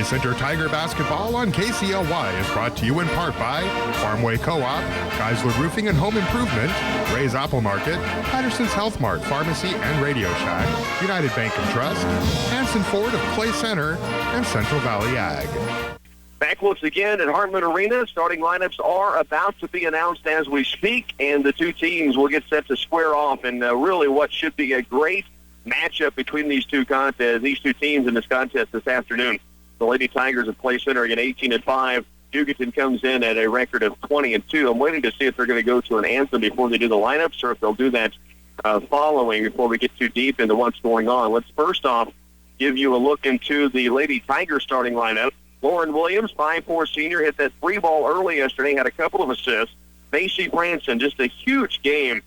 Clay Center Tiger Basketball on KCLY is brought to you in part by Farmway Co-op, Geisler Roofing and Home Improvement, Ray's Apple Market, Patterson's Health Mart Pharmacy and Radio Shack, United Bank and Trust, Hanson Ford of Clay Center, and Central Valley Ag. Back once again at Hartman Arena. Starting lineups are about to be announced as we speak, and the two teams will get set to square off in really what should be a great matchup between these two teams in this contest this afternoon. The Lady Tigers of Clay Center again 18-5. Hugoton comes in at a record of 20-2. I'm waiting to see if they're going to go to an anthem before they do the lineups or if they'll do that following before we get too deep into what's going on. Let's first off give you a look into the Lady Tiger starting lineup. Lauren Williams, 5'4" senior, hit that free ball early yesterday, had a couple of assists. Macy Branson, just a huge game.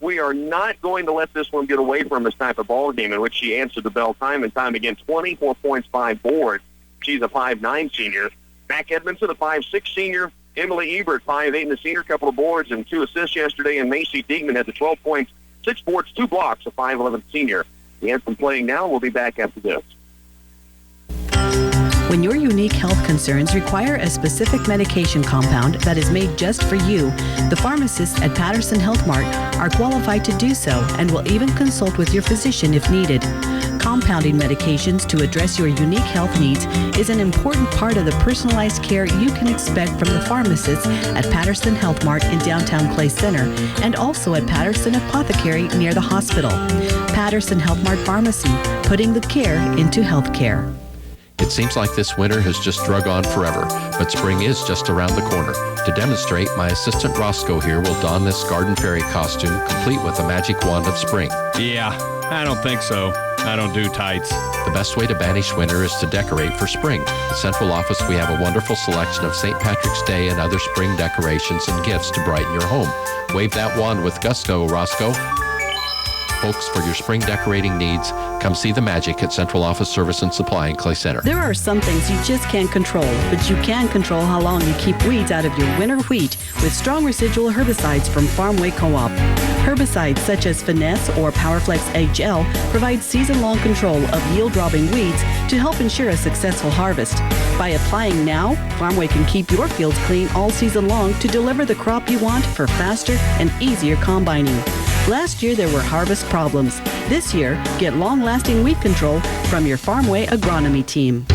We are not going to let this one get away from this type of ball game in which she answered the bell time and time again. 24 points, 5 boards. She's a 5'9" senior. Mac Edmondson, a 5'6" senior. Emily Ebert, 5'8" and a senior, couple of boards and 2 assists yesterday. And Macy Diekman had the 12 points, 6 boards, 2 blocks, a 5'11" senior. The anthem playing now. We'll be back after this. When your unique health concerns require a specific medication compound that is made just for you, the pharmacists at Patterson Health Mart are qualified to do so and will even consult with your physician if needed. Compounding medications to address your unique health needs is an important part of the personalized care you can expect from the pharmacists at Patterson Health Mart in downtown Clay Center and also at Patterson Apothecary near the hospital. Patterson Health Mart Pharmacy, putting the care into health care. It seems like this winter has just drug on forever, but spring is just around the corner. To demonstrate, my assistant Roscoe here will don this garden fairy costume, complete with a magic wand of spring. Yeah, I don't think so. I don't do tights. The best way to banish winter is to decorate for spring. At Central Office, we have a wonderful selection of St. Patrick's Day and other spring decorations and gifts to brighten your home. Wave that wand with gusto, Roscoe. Folks, for your spring decorating needs, come see the magic at Central Office Service and Supply in Clay Center. There are some things you just can't control, but you can control how long you keep weeds out of your winter wheat with strong residual herbicides from Farmway Co-op. Herbicides such as Finesse or PowerFlex HL provide season-long control of yield-robbing weeds to help ensure a successful harvest. By applying now, Farmway can keep your fields clean all season long to deliver the crop you want for faster and easier combining. Last year, there were harvest problems. This year, get long-lasting weed control from your Farmway agronomy team.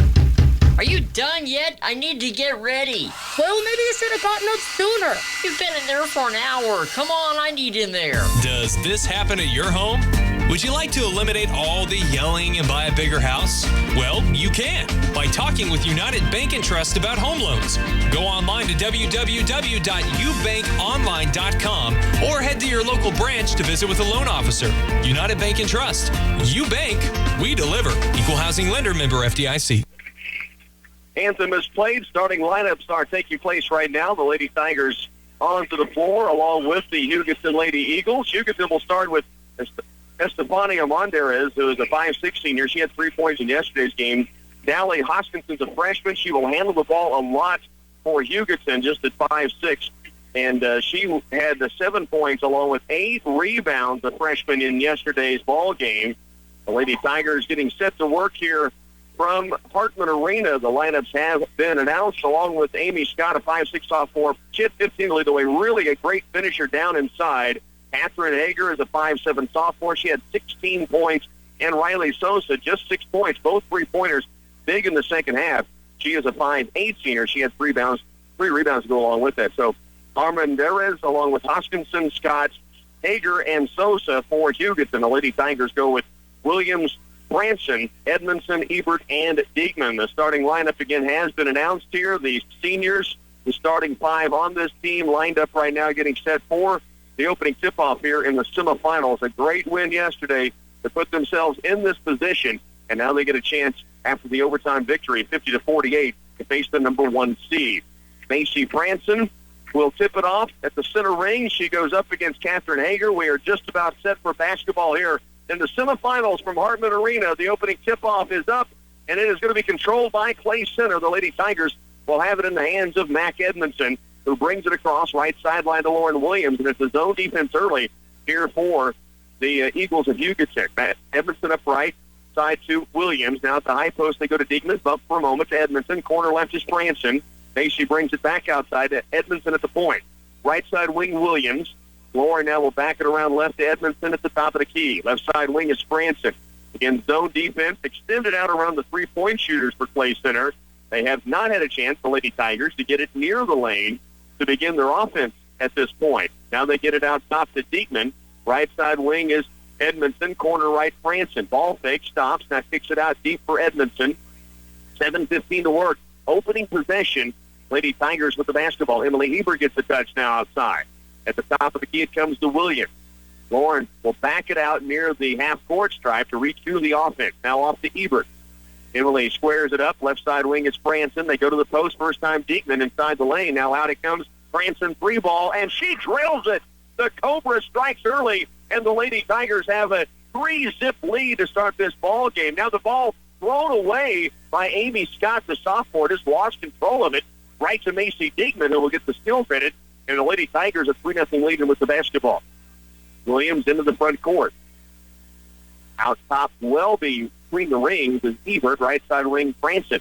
Are you done yet? I need to get ready. Well, maybe you should have gotten up sooner. You've been in there for an hour. Come on, I need in there. Does this happen at your home? Would you like to eliminate all the yelling and buy a bigger house? Well, you can by talking with United Bank and Trust about home loans. Go online to www.ubankonline.com or head to your local branch to visit with a loan officer. United Bank and Trust. You bank, we deliver. Equal housing lender, member FDIC. Anthem is played. Starting lineups are taking place right now. The Lady Tigers onto the floor along with the Hugoton Lady Eagles. Hugoton will start with Estefania Monderes, who is a 5'6" senior. She had 3 points in yesterday's game. Dally Hoskinson's a freshman. She will handle the ball a lot for Hugoton, just at 5'6". And she had 7 points along with 8 rebounds, a freshman, in yesterday's ball game. The Lady Tigers getting set to work here from Hartman Arena. The lineups have been announced along with Amy Scott, a 5'6" sophomore. She had 15 lead the way. Really a great finisher down inside. Catherine Hager is a 5'7" sophomore. She had 16 points. And Riley Sosa, just 6 points, both three-pointers, big in the second half. She is a 5'8" senior. She had 3 rebounds to go along with that. So Armendariz, along with Hoskinson, Scott, Hager, and Sosa for Hugoton. The Lady Tigers go with Williams, Branson, Edmondson, Ebert, and Diekman. The starting lineup again has been announced here. The seniors, the starting 5 on this team, lined up right now, getting set for the opening tip-off here in the semifinals. A great win yesterday to put themselves in this position, and now they get a chance after the overtime victory, 50-48, to face the number 1 seed. Macy Branson will tip it off at the center ring. She goes up against Catherine Hager. We are just about set for basketball here in the semifinals from Hartman Arena. The opening tip-off is up, and it is going to be controlled by Clay Center. The Lady Tigers will have it in the hands of Mac Edmondson, who brings it across right sideline to Lauren Williams, and it's a zone defense early here for the Eagles of Hugoton. Matt Edmondson up right, side to Williams. Now at the high post, they go to Diekman. Up for a moment to Edmondson. Corner left is Franson. Macy brings it back outside to Edmondson at the point. Right side wing, Williams. Lauren now will back it around left to Edmondson at the top of the key. Left side wing is Franson. Again, zone defense extended out around the three-point shooters for Clay Center. They have not had a chance, the Lady Tigers, to get it near the lane to begin their offense at this point. Now they get it out top to Diekman. Right side wing is Edmondson. Corner right, Franson. Ball fake, stops. Now kicks it out deep for Edmondson. 7:15 to work. Opening possession. Lady Tigers with the basketball. Emily Heber gets the touch now outside. At the top of the key, it comes to Williams. Lauren will back it out near the half-court stripe to refuel the offense. Now off to Ebert. Emily squares it up. Left side wing is Franson. They go to the post. First time Diekman inside the lane. Now out it comes. Franson three ball, and she drills it. The Cobra strikes early, and the Lady Tigers have a 3-zip lead to start this ball game. Now the ball thrown away by Amy Scott, the sophomore, just lost control of it. Right to Macy Diekman, who will get the steal credit, and the Lady Tigers a 3-0 lead with the basketball. Williams into the front court. Out top, Welby between the rings is Ebert. Right side wing, Franson.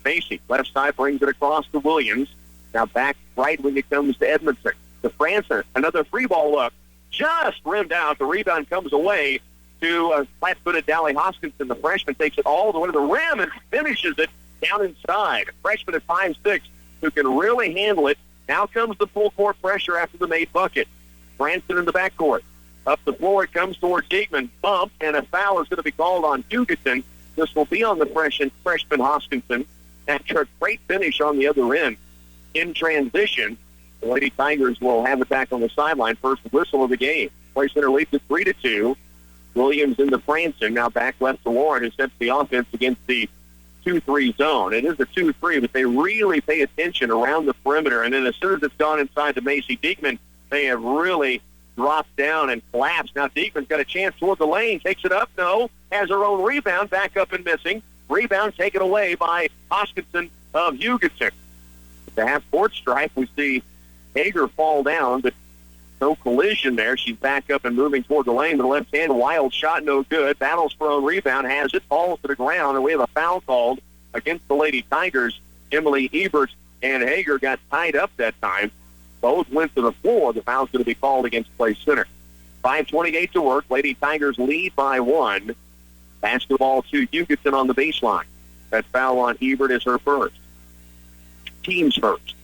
Macy, left side, brings it across to Williams. Now back right when it comes to Edmondson. To Franson, another free ball look. Just rimmed out. The rebound comes away to flat-footed Dally Hoskinson. The freshman takes it all the way to the rim and finishes it down inside. A freshman at 5'6", who can really handle it. Now comes the full court pressure after the made bucket. Franson in the backcourt. Up the floor it comes towards Diekman. Bump, and a foul is going to be called on Hugoton. This will be on the freshman Hoskinson. After a great finish on the other end. In transition, the Lady Tigers will have it back on the sideline. First whistle of the game. Play Center leads at 3-2. Williams into Franson. Now back left to Warren, who sets the offense against the 2-3 zone. It is a 2-3, but they really pay attention around the perimeter. And then as soon as it's gone inside to Macy Diekman, they have really dropped down and collapsed. Now Diekman's got a chance toward the lane. Takes it up. No. Has her own rebound. Back up and missing. Rebound taken away by Hoskinson of Hugoton. At the half-court stripe, we see Hager fall down, but no collision there. She's back up and moving toward the lane. The left hand, wild shot, no good. Battles for own rebound, has it, falls to the ground, and we have a foul called against the Lady Tigers. Emily Ebert and Hager got tied up that time. Both went to the floor. The foul's going to be called against Clay Center. 5:28 to work. Lady Tigers lead by 1. Basketball to Hugoton on the baseline. That foul on Ebert is her first. Team's first.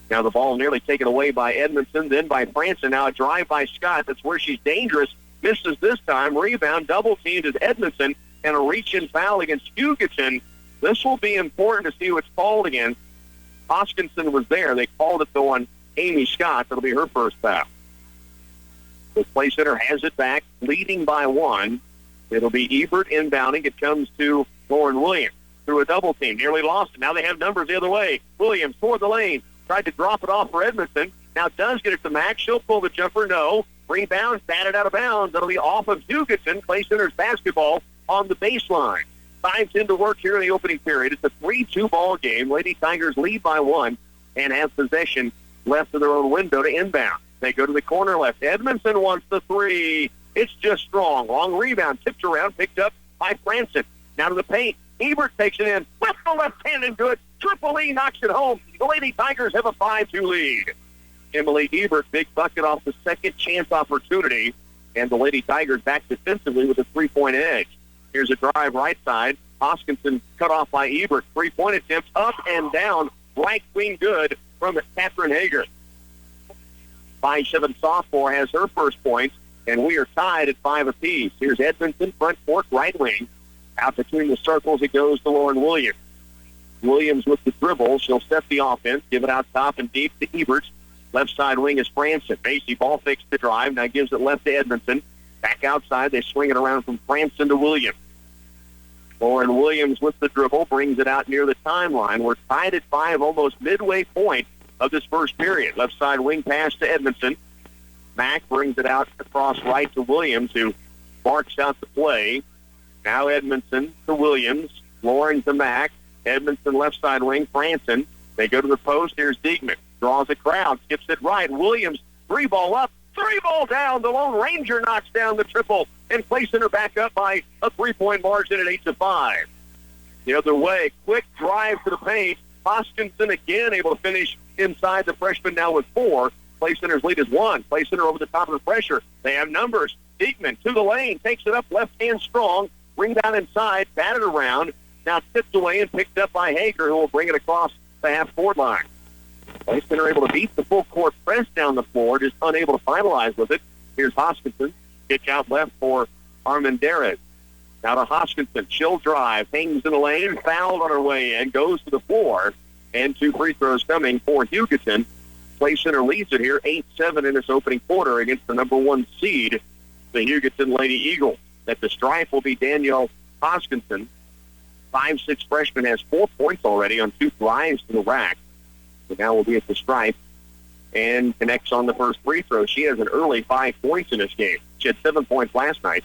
Now the ball nearly taken away by Edmondson, then by Franson. Now a drive by Scott. That's where she's dangerous. Misses this time. Rebound, double teamed is Edmondson, and a reach-in foul against Hugoton. This will be important to see what's called against. Hoskinson was there. They called it, though, on Amy Scott. That'll be her first foul. The Play Center has it back, leading by 1. It'll be Ebert inbounding. It comes to Lauren Williams through a double team. Nearly lost it. Now they have numbers the other way. Williams toward the lane. Tried to drop it off for Edmondson. Now does get it to Max. She'll pull the jumper. No. Rebound, batted out of bounds. That'll be off of Hugoton. Clay Center's basketball on the baseline. 5:10 to work here in the opening period. It's a 3-2 ball game. Lady Tigers lead by 1 and have possession left of their own window to inbound. They go to the corner left. Edmondson wants the three. It's just strong. Long rebound. Tipped around. Picked up by Franson. Now to the paint. Ebert takes it in. With the left hand and good. Triple E knocks it home. The Lady Tigers have a 5-2 lead. Emily Ebert, big bucket off the second chance opportunity. And the Lady Tigers back defensively with a 3-point edge. Here's a drive right side. Hoskinson cut off by Ebert. 3-point attempt up and down. Right wing good from Catherine Hager. 5'7" sophomore has her first points. And we are tied at 5 apiece. Here's Edmondson, front court, right wing. Out between the circles, it goes to Lauren Williams. Williams with the dribble. She'll set the offense, give it out top and deep to Ebert. Left side wing is Franson. Macy ball fakes the drive. Now gives it left to Edmondson. Back outside, they swing it around from Franson to Williams. Lauren Williams with the dribble brings it out near the timeline. We're tied at 5, almost midway point of this first period. Left side wing pass to Edmondson. Mack brings it out across right to Williams, who marks out the play. Now Edmondson to Williams. Lauren to Mack. Edmondson left side wing. Franson. They go to the post. Here's Diekman. Draws a crowd. Skips it right. Williams, 3 ball up. 3 ball down. The Lone Ranger knocks down the triple. and Clay Center back up by a 3-point margin at 8-5. The other way, quick drive to the paint. Hoskinson again able to finish inside the freshman now with 4. Clay Center's lead is 1. Clay Center over the top of the pressure. They have numbers. Diekman to the lane, takes it up, left hand strong, rebound inside, batted around, now tipped away and picked up by Hager, who will bring it across the half-court line. Clay Center able to beat the full court press down the floor, just unable to finalize with it. Here's Hoskinson, kick out left for Armendariz. Now to Hoskinson, she'll drive, hangs in the lane, fouled on her way in, goes to the floor, and 2 free throws coming for Hugoton. Clay Center leads it here 8-7 in this opening quarter against the number 1 seed, the Hugoton Lady Eagles. At the stripe will be Danielle Hoskinson. 5'6" freshman, has 4 points already on 2 drives to the rack. So now will be at the stripe and connects on the first free throw. She has an early 5 points in this game. She had 7 points last night.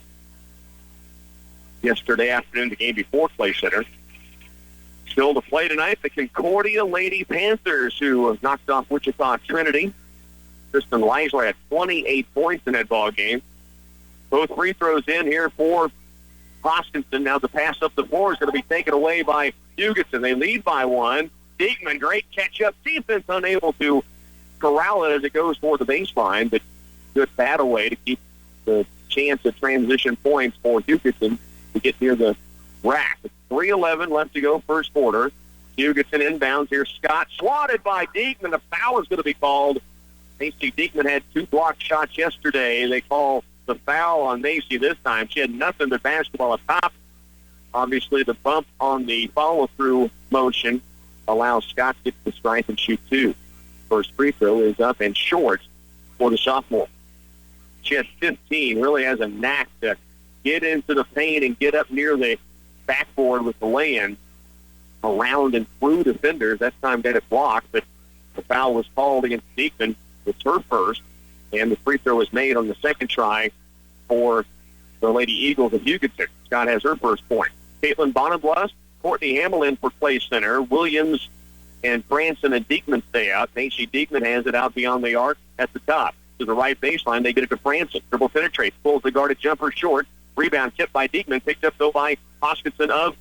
Yesterday afternoon, the game before Clay Center. Still to play tonight, the Concordia Lady Panthers, who knocked off Wichita Trinity. Kristen Leisler had 28 points in that ball game. Both free throws in here for Hoskinson. Now the pass up the floor is going to be taken away by Hugoton. They lead by 1. Diekman, great catch-up defense, unable to corral it as it goes toward the baseline, but good bat away to keep the chance of transition points for Hugoton to get near the rack. 3:11 left to go, first quarter. Hugoton inbounds here. Scott swatted by Diekman. The foul is going to be called. Macy Diekman had 2 blocked shots yesterday. They call the foul on Macy this time. She had nothing but basketball up top. Obviously, the bump on the follow-through motion allows Scott to get to the stripe and shoot 2. First free throw is up and short for the sophomore. She had 15, really has a knack to get into the paint and get up near the backboard with the lay-in, around and through defenders. That time got it blocked, but the foul was called against Diekman. It's her first, and the free throw was made on the second try for the Lady Eagles of Hugoton. Scott has her first point. Caitlin Bonneblust, Courtney Hamlin for Clay Center. Williams and Branson and Diekman stay out. Macy Diekman hands it out beyond the arc at the top. To the right baseline, they get it to Branson. Dribble penetrates, pulls the guarded jumper short. Rebound tipped by Diekman, picked up though by Hoskinson of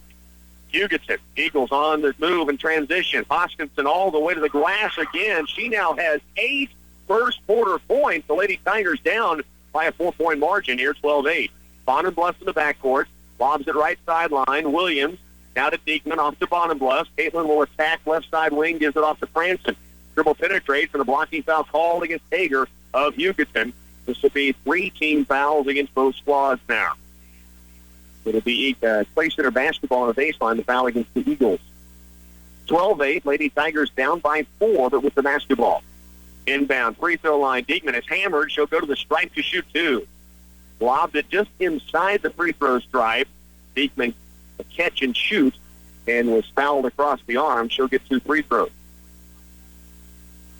Hugoton. Eagles on the move and transition. Hoskinson all the way to the glass again. She now has 8 first quarter points. The Lady Tigers down by a 4-point margin here, 12-8. Bonneblust in the backcourt, lobs it right sideline. Williams now to Diekman, off to Bonneblust. Caitlin will attack left side wing, gives it off to Branson. Dribble penetrates, and a blocking foul called against Hager of Hugoton. This will be 3 team fouls against both squads now. It'll be Clay Center basketball on the baseline, the foul against the Eagles. 12-8, Lady Tigers down by 4, but with the basketball. Inbound, free throw line. Diekman is hammered. She'll go to the stripe to shoot 2. Lobbed it just inside the free throw stripe. Diekman a catch and shoot and was fouled across the arm. She'll get 2 free throws.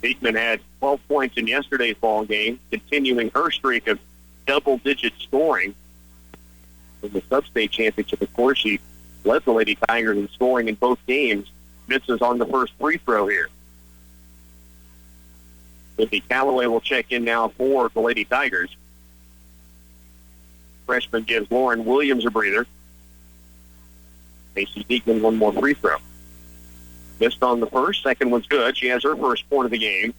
Diekman had 12 points in yesterday's ball game, continuing her streak of double-digit scoring. In the sub-state championship, of course, she led the Lady Tigers in scoring in both games. Misses on the first free throw here. Vicky Calloway will check in now for the Lady Tigers. Freshman gives Lauren Williams a breather. Macy Diekman 1 more free throw. Missed on the first. Second one's good. She has her first point of the game.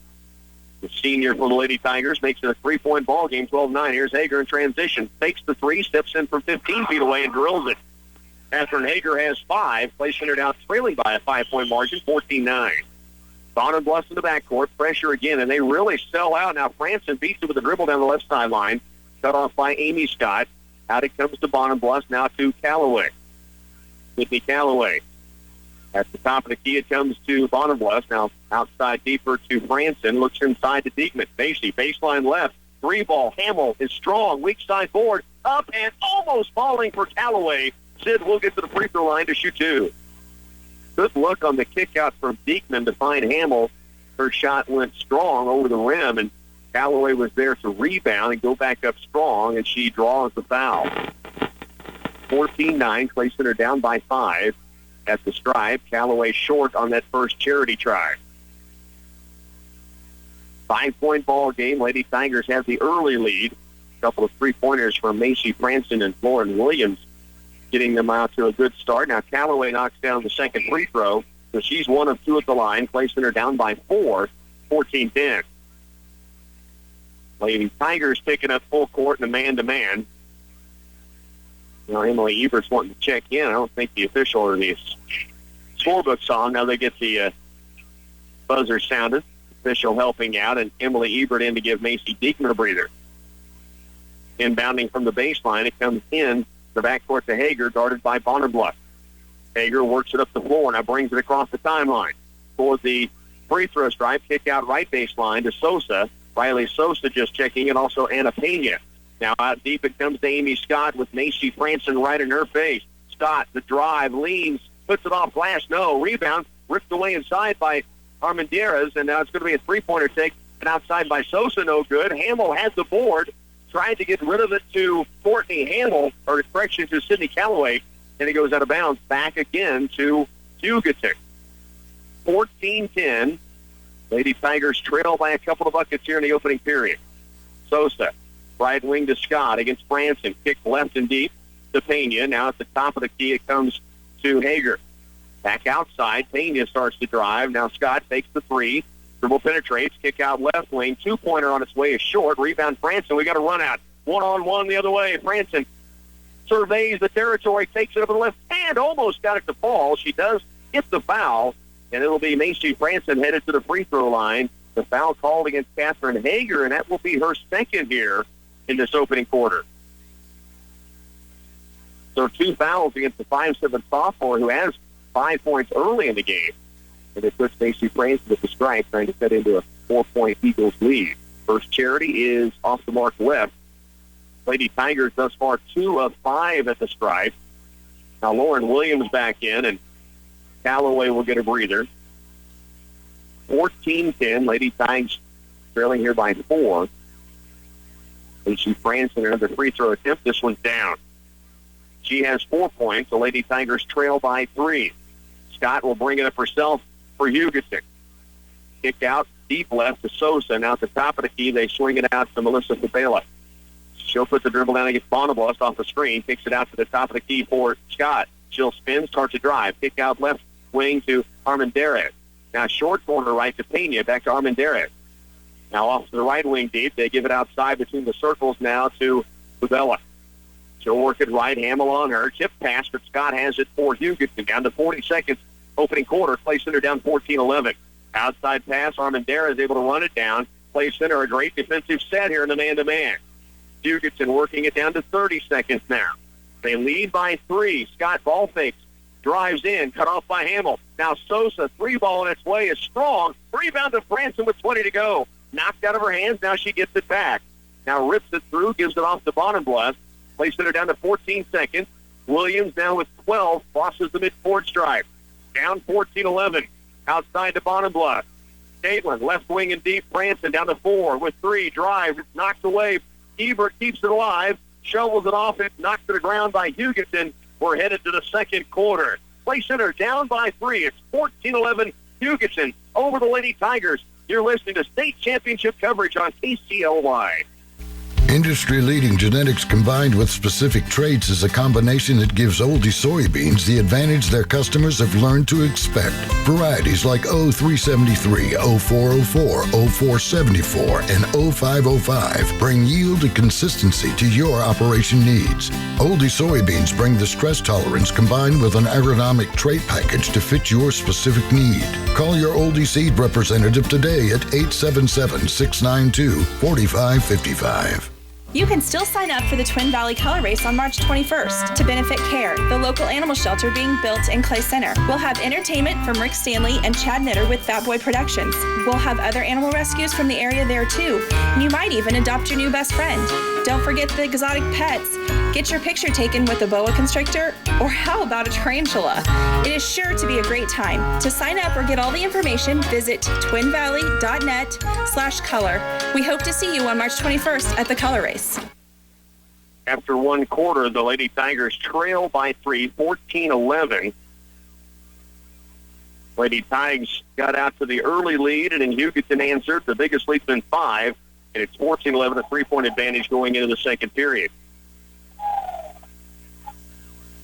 The senior for the Lady Tigers makes it a 3-point ball game, 12-9. Here's Hager in transition. Fakes the 3, steps in from 15 feet away and drills it. Catherine Hager has 5. Clay Center down trailing by a 5-point margin, 14-9. Bonneblust in the backcourt. Pressure again, and they really sell out. Now Branson beats it with a dribble down the left sideline. Cut off by Amy Scott. Out it comes to Bonneblust, now to Calloway. Whitney Calloway. At the top of the key, it comes to Bonneblust. Now outside deeper to Branson. Looks inside to Diekman. Macy, baseline left. 3-ball. Hamill is strong. Weak side forward. Up and almost falling for Calloway. Sid will get to the free throw line to shoot 2. Good look on the kick out from Diekman to find Hamill. Her shot went strong over the rim, and Calloway was there to rebound and go back up strong, and she draws the foul. 14-9. Clay Center down by 5 at the stripe. Calloway short on that first charity try. 5-point ball game. Lady Tigers have the early lead. A couple of three-pointers from Macy Franson and Lauren Williams, getting them out to a good start. Now Callaway knocks down the second free throw, so she's 1 of 2 at the line, placing her down by 4, 14-10. Lady Tigers picking up full court in a man-to-man. Now Emily Ebert's wanting to check in. I don't think the official or the scorebook's on. Now they get the buzzer sounded. Official helping out, and Emily Ebert in to give Macy Diekman a breather. Inbounding from the baseline, it comes in the backcourt to Hager, guarded by Bonnerbluff. Hager works it up the floor, now brings it across the timeline. For the free throw stripe, kick out right baseline to Sosa. Riley Sosa just checking in, also Anna Pena. Now out deep it comes to Amy Scott with Macy Franson right in her face. Scott, the drive, leans, puts it off glass, no. Rebound, ripped away inside by Armendariz, and now it's going to be a three-pointer take, and outside by Sosa, no good. Hamill has the board, tried to get rid of it to Courtney Hamill, or correction, to Sydney Callaway, and it goes out of bounds back again to Hugoton. 14-10. Lady Tigers trail by a couple of buckets here in the opening period. Sosa, right wing to Scott against Franson. Kick left and deep to Pena. Now at the top of the key, it comes to Hager. Back outside, Pena starts to drive. Now Scott takes the three. Dribble penetrates, kick out left wing. Two-pointer on its way is short. Rebound Franson. We got a run out. One-on-one the other way. Franson surveys the territory, takes it over the left hand, almost got it to fall. She does get the foul, and it'll be Macy Franson headed to the free throw line. The foul called against Catherine Hager, and that will be her second here in this opening quarter. So 2 fouls against the 5'7" sophomore who has 5 points early in the game. And it puts Macy Franson at the stripe, trying to set into a 4-point Eagles lead. First charity is off the mark left. Lady Tigers thus far 2 of 5 at the stripe. Now Lauren Williams back in, and Callaway will get a breather. 14-10. Lady Tigers trailing here by 4. Macy Franson, another free throw attempt. This one's down. She has 4 points. The Lady Tigers trail by 3. Scott will bring it up herself for Hugoton. Kick out deep left to Sosa. Now at the top of the key, they swing it out to Melissa Fabela. She'll put the dribble down against Bonneblust off the screen. Kicks it out to the top of the key for Scott. She'll spin, start to drive. Kick out left wing to Armendariz. Now short corner right to Pena. Back to Armendariz. Now off to the right wing deep. They give it outside between the circles now to Fabela. She'll work it right. Hamill on her. Chip pass, but Scott has it for Hugoton. Down to 40 seconds. Opening quarter. Play center down 14-11. Outside pass. Armendariz is able to run it down. Play center. A great defensive set here in the man-to-man. Hugoton working it down to 30 seconds now. They lead by 3. Scott ball fakes. Drives in. Cut off by Hamill. Now Sosa. 3-ball in its way is strong. Rebound to Franson with 20 to go. Knocked out of her hands. Now she gets it back. Now rips it through. Gives it off to Bonneblust. Play center down to 14 seconds. Williams now with 12. Crosses the mid-court stripe. Down 14-11. Outside to Bonneblust. Caitlin, left wing and deep. Franson down to 4 with 3. Drive. It's knocked away. Ebert keeps it alive. Shovels it off. It knocked to the ground by Hugoton. We're headed to the second quarter. Play center down by 3. It's 14-11. Hugoton over the Lady Tigers. You're listening to state championship coverage on KCLY. Industry-leading genetics combined with specific traits is a combination that gives oldie soybeans the advantage their customers have learned to expect. Varieties like 0373, 0404, 0474, and 0505 bring yield and consistency to your operation needs. Oldie soybeans bring the stress tolerance combined with an agronomic trait package to fit your specific need. Call your oldie seed representative today at 877-692-4555. You can still sign up for the Twin Valley Color Race on March 21st to benefit CARE, the local animal shelter being built in Clay Center. We'll have entertainment from Rick Stanley and Chad Knitter with Fat Boy Productions. We'll have other animal rescues from the area there too, and you might even adopt your new best friend. Don't forget the exotic pets. Get your picture taken with a boa constrictor, or how about a tarantula? It is sure to be a great time. To sign up or get all the information, visit twinvalley.net/color. We hope to see you on March 21st at the Color Race. After one quarter, the Lady Tigers trail by 3, 14-11. Lady Tigers got out to the early lead, and then Hugoton answered. The biggest lead's been 5. And it's 14-11, a 3-point advantage going into the second period.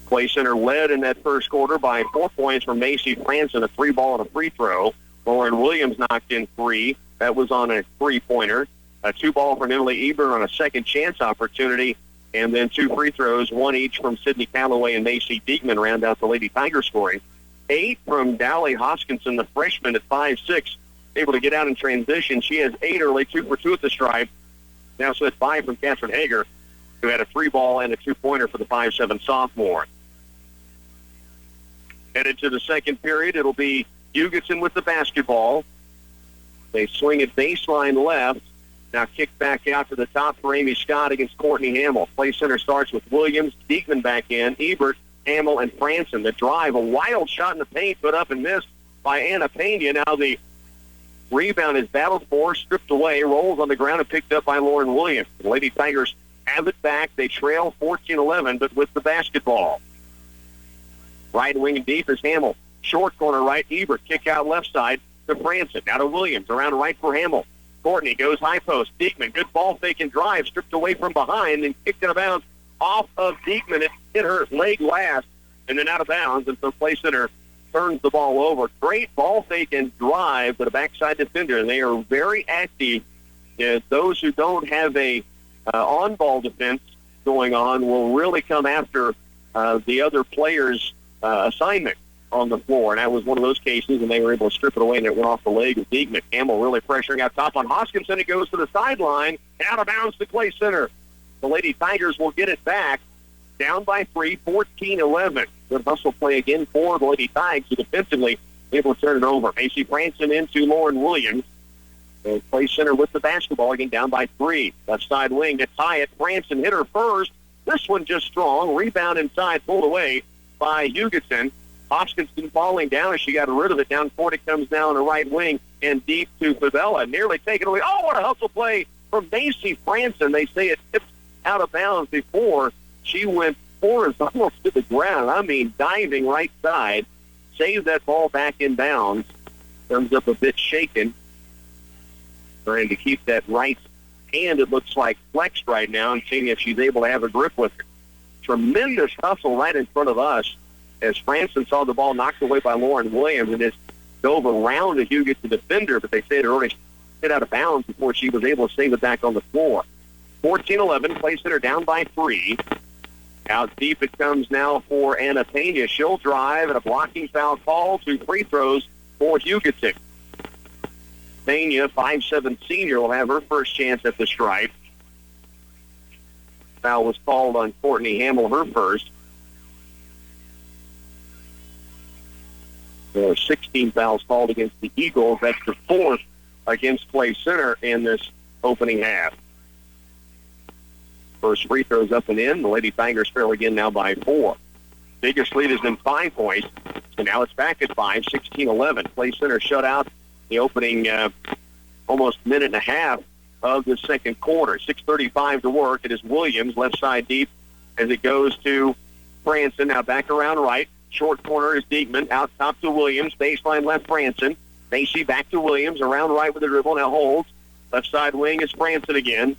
Clay Center led in that first quarter by 4 points from Macy Franson, a 3-ball and a free throw. Lauren Williams knocked in 3. That was on a 3-pointer. A 2-ball from Emily Eber on a second chance opportunity. And then 2 free throws, 1 each from Sydney Calloway and Macy Diekman round out the Lady Tiger scoring. 8 from Dally Hoskinson, the freshman at 5'6", able to get out in transition. She has 8 early, 2 for 2 at the stripe. Now so it's 5 from Catherine Hager, who had a 3-ball and a 2-pointer for the 5'7" sophomore. Headed to the second period, it'll be Hugoton with the basketball. They swing it baseline left. Now kick back out to the top for Amy Scott against Courtney Hamill. Play center starts with Williams, Diekman back in, Ebert, Hamill, and Franson. The drive, a wild shot in the paint, put up and missed by Anna Pena. Now the rebound is battled for, stripped away, rolls on the ground and picked up by Lauren Williams. The Lady Tigers have it back. They trail 14-11, but with the basketball. Right wing and deep is Hamill. Short corner right, Ebert. Kick out left side to Franson. Now to Williams. Around right for Hamill. Courtney goes high post. Diekman, good ball fake and drive. Stripped away from behind and kicked out of bounds off of Diekman. It hit her leg last and then out of bounds. And so Play Center turns the ball over. Great ball fake and drive, but a backside defender. And they are very active. Those who don't have a on-ball defense going on will really come after the other players' assignment on the floor. And that was one of those cases, and they were able to strip it away, and it went off the leg of Diekman. Hamill really pressuring out top on Hoskinson. It goes to the sideline, out of bounds to Clay Center. The Lady Tigers will get it back. Down by 3, 14-11. Good hustle play again for the Lady Tigers, who defensively able to turn it over. Macy Franson into Lauren Williams. And Clay Center with the basketball again, down by 3. Left side wing to tie it. Franson hit her first. This one just strong. Rebound inside, pulled away by Hugoton. Hoskinson falling down as she got rid of it. Down court it comes now on the right wing and deep to Favela. Nearly taken away. Oh, what a hustle play from Macy Franson. They say it tipped out of bounds before she went horizontal to the ground. I mean, diving right side. Saved that ball back in bounds. Comes up a bit shaken. Trying to keep that right hand, it looks like, flexed right now and seeing if she's able to have a grip with her. Tremendous hustle right in front of us as Franson saw the ball knocked away by Lauren Williams and just dove around the Hugoton defender, but they say it already hit out of bounds before she was able to save it back on the floor. 14-11, Play Center down by 3. Out deep it comes now for Anna Pena. She'll drive and a blocking foul call. 2 free throws for Hugoton. Pena, 5'7" senior, will have her first chance at the stripe. Foul was called on Courtney Hamill, her first. There are 16 fouls called against the Eagles. That's the 4th against Clay Center in this opening half. First free throws up and in. The Lady Tigers trail again now by 4. Biggest lead has been 5 points, so now it's back at 5, 16-11. Clay Center shut out the opening almost minute and a half of the second quarter. 6:35 to work. It is Williams, left side deep, as it goes to Franson. Now back around right. Short corner is Diekman. Out top to Williams. Baseline left Franson. Macy back to Williams. Around right with the dribble. Now holds. Left side wing is Franson again.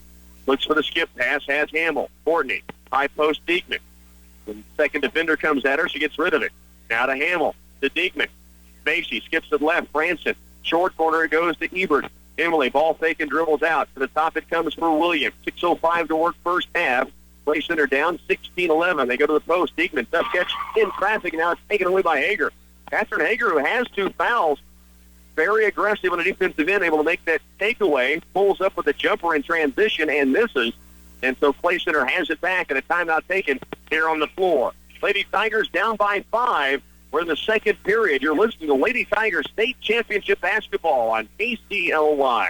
Looks for the skip pass. Has Hamill. Courtney. High post Diekman. When the second defender comes at her, she gets rid of it. Now to Hamill. To Diekman. Macy skips it left. Franson. Short corner it goes to Ebert. Emily, ball fake and dribbles out. To the top it comes for Williams. 6:05 to work first half. Play Center down 16-11. They go to the post. Diekman, tough catch in traffic, and now it's taken away by Hager. Catherine Hager, who has 2 fouls, very aggressive on the defensive end, able to make that takeaway, pulls up with a jumper in transition and misses. And so Play Center has it back, and a timeout taken here on the floor. Lady Tigers down by 5. We're in the second period. You're listening to Lady Tigers State Championship Basketball on KCLY.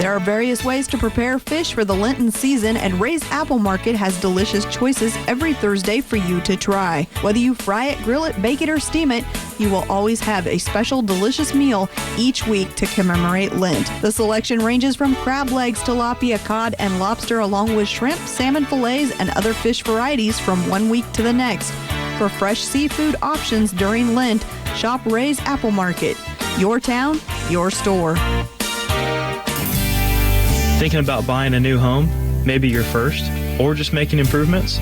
There are various ways to prepare fish for the Lenten season, and Ray's Apple Market has delicious choices every Thursday for you to try. Whether you fry it, grill it, bake it, or steam it, you will always have a special delicious meal each week to commemorate Lent. The selection ranges from crab legs, tilapia, cod, and lobster, along with shrimp, salmon fillets, and other fish varieties from one week to the next. For fresh seafood options during Lent, shop Ray's Apple Market. Your town, your store. Thinking about buying a new home? Maybe your first? Or just making improvements?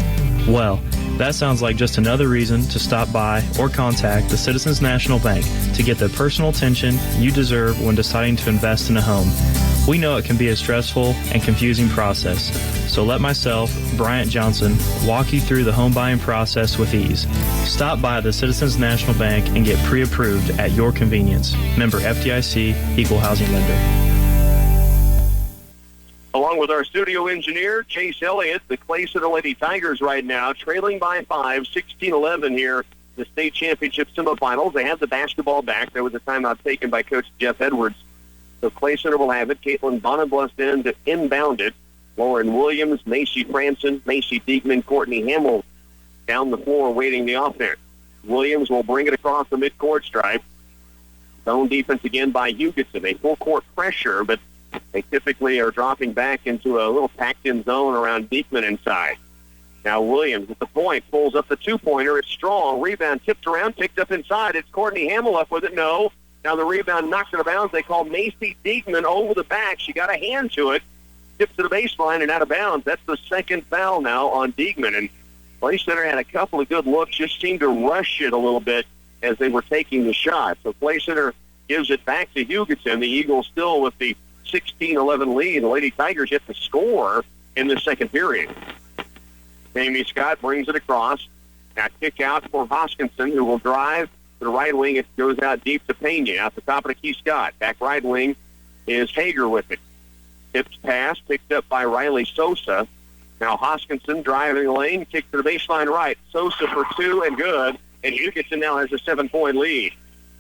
Well, that sounds like just another reason to stop by or contact the Citizens National Bank to get the personal attention you deserve when deciding to invest in a home. We know it can be a stressful and confusing process, so let myself, Bryant Johnson, walk you through the home buying process with ease. Stop by the Citizens National Bank and get pre-approved at your convenience. Member FDIC, Equal Housing Lender. Along with our studio engineer, Chase Elliott, the Clay Center Lady Tigers right now, trailing by 5, 16-11 here, the state championship semifinals. They have the basketball back. There was a timeout taken by Coach Jeff Edwards. So Clay Center will have it. Caitlin Bonenblust in to inbound it. Lauren Williams, Macy Franson, Macy Diekman, Courtney Hamill down the floor waiting the offense. Williams will bring it across the midcourt stripe. Zone defense again by Hugoton. A full-court pressure, but they typically are dropping back into a little packed-in zone around Diekman inside. Now Williams at the point pulls up the two-pointer. It's strong. Rebound tipped around, picked up inside. It's Courtney Hamill up with it. No. Now the rebound knocked it out of bounds. They call Macy Diekman over the back. She got a hand to it. Tipped to the baseline and out of bounds. That's the second foul now on Diekman. And Clay Center had a couple of good looks, just seemed to rush it a little bit as they were taking the shot. So Clay Center gives it back to Hugoton. The Eagles still with the 16-11 lead. The Lady Tigers hit the score in the second period. Amy Scott brings it across. Now kick out for Hoskinson, who will drive to the right wing. It goes out deep to Pena. At the top of the key, Scott. Back right wing is Hager with it. Tips pass, picked up by Riley Sosa. Now Hoskinson driving the lane, kick to the baseline right. Sosa for two and good. And Hugoton now has a 7-point lead.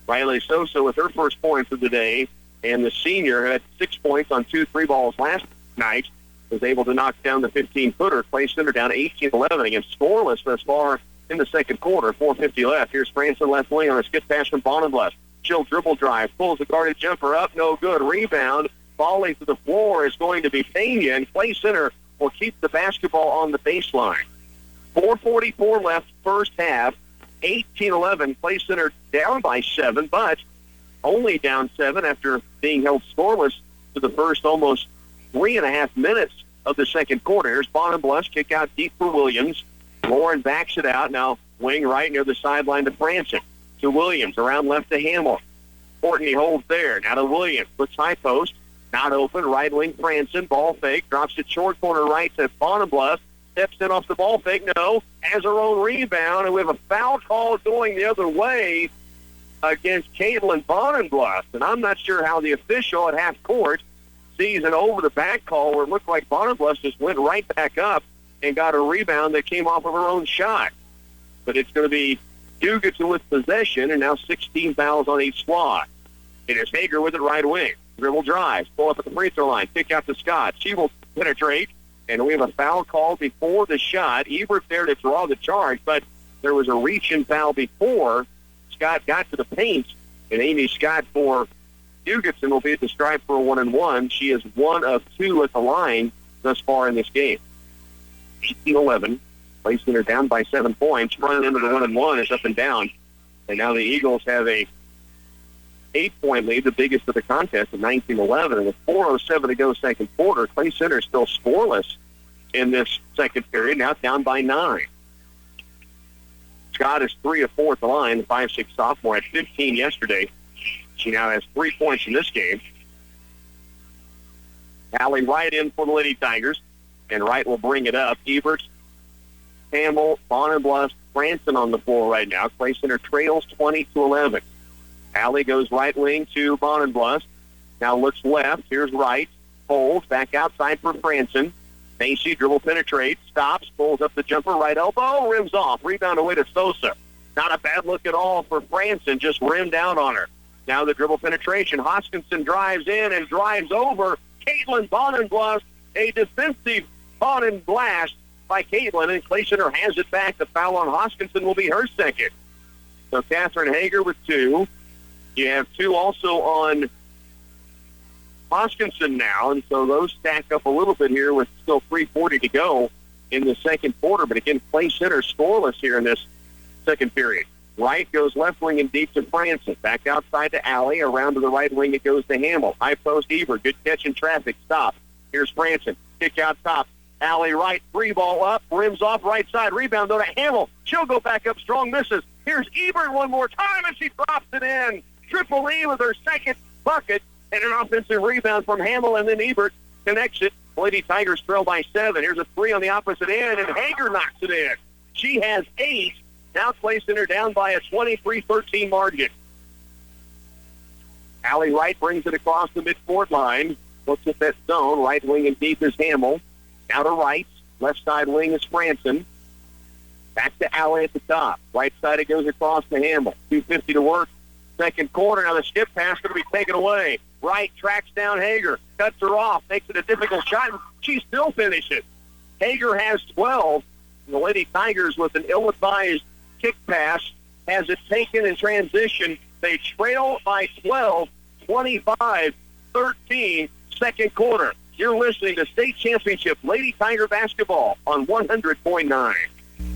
Riley Sosa with her first points of the day. And the senior had 6 points on 2 3-balls last night. Was able to knock down the 15-footer. Clay Center down 18-11 against scoreless thus far in the second quarter. 4:50 left. Here's Franson left wing on a skip pass from Bonenblust. She'll dribble drive. Pulls the guarded jumper up. No good. Rebound. Falling to the floor is going to be Pena. And Clay Center will keep the basketball on the baseline. 4:44 left first half. 18-11. Clay Center down by 7, but only down 7 after being held scoreless to the first almost 3.5 minutes of the second quarter. Here's Bonenblust, kick out deep for Williams. Lauren backs it out. Now wing right near the sideline to Franson. To Williams, around left to Hamill. Courtney holds there. Now to Williams, puts high post. Not open, right wing Franson. Ball fake, drops it short corner right to Bonenblust. Steps in off the ball fake. No, has her own rebound. And we have a foul call going the other way against Caitlin Bonenblust. And I'm not sure how the official at half court sees an over-the-back call where it looked like Bonenblust just went right back up and got a rebound that came off of her own shot. But it's going to be Hugoton with possession, and now 16 fouls on each squad. It is Hager with it right wing. Dribble drives, pull up at the free throw line, kick out to Scott. She will penetrate, and we have a foul call before the shot. Ebert there to draw the charge, but there was a reach-in foul before Scott got to the paint, and Amy Scott for Hugoton will be at the stripe for a 1-and-1. She is 1 of 2 at the line thus far in this game. 18-11. Clay Center down by 7 points. Running into the 1-and-1 is up and down. And now the Eagles have a 8-point lead, the biggest of the contest at 19-11. And with 4:07 to go second quarter, Clay Center is still scoreless in this second period, now down by 9. Scott is 3 of 4 at the line, the 5'6" sophomore, had 15 yesterday. She now has 3 points in this game. Allie Wright in for the Lady Tigers, and Wright will bring it up. Ebert, Hamill, Bonenblust, Franson on the floor right now. Clay Center trails 20-11. Allie goes right wing to Bonenblust. Now looks left. Here's Wright. Holds back outside for Franson. Macy dribble penetrates, stops, pulls up the jumper, right elbow, rims off. Rebound away to Sosa. Not a bad look at all for Franson, just rimmed out on her. Now the dribble penetration. Hoskinson drives in and drives over Caitlin Bonenblust. A defensive Bonenblast by Caitlin, and Clay Center has it back. The foul on Hoskinson will be her second. So Catherine Hager with 2. You have 2 also on Hoskinson now, and so those stack up a little bit here with still 3:40 to go in the second quarter. But again, Clay Center scoreless here in this second period. Wright goes left wing and deep to Franson. Back outside to Allie. Around to the right wing it goes to Hamill. High post Ebert. Good catch in traffic. Stop. Here's Branson. Kick out top. Allie Wright, 3-ball up, rims off right side. Rebound, though, to Hamill. She'll go back up strong, misses. Here's Ebert one more time, and she drops it in. Triple E with her second bucket, and an offensive rebound from Hamill, and then Ebert connects it. Lady Tigers trail by 7. Here's a 3 on the opposite end, and Hager knocks it in. She has 8. Now Clay Center down by a 23-13 margin. Allie Wright brings it across the midcourt line. Looks at that zone. Right wing and deep is Hamill. Now to right. Left side wing is Franson. Back to Allie at the top. Right side it goes across to Hamill. 2:50 to work. Second quarter. Now the skip pass going to be taken away. Wright tracks down Hager. Cuts her off. Makes it a difficult shot. She still finishes. Hager has 12. The Lady Tigers with an ill-advised kick pass has it taken in transition. They trail by 12, 25-13, second quarter. You're listening to State Championship Lady Tiger Basketball on 100.9.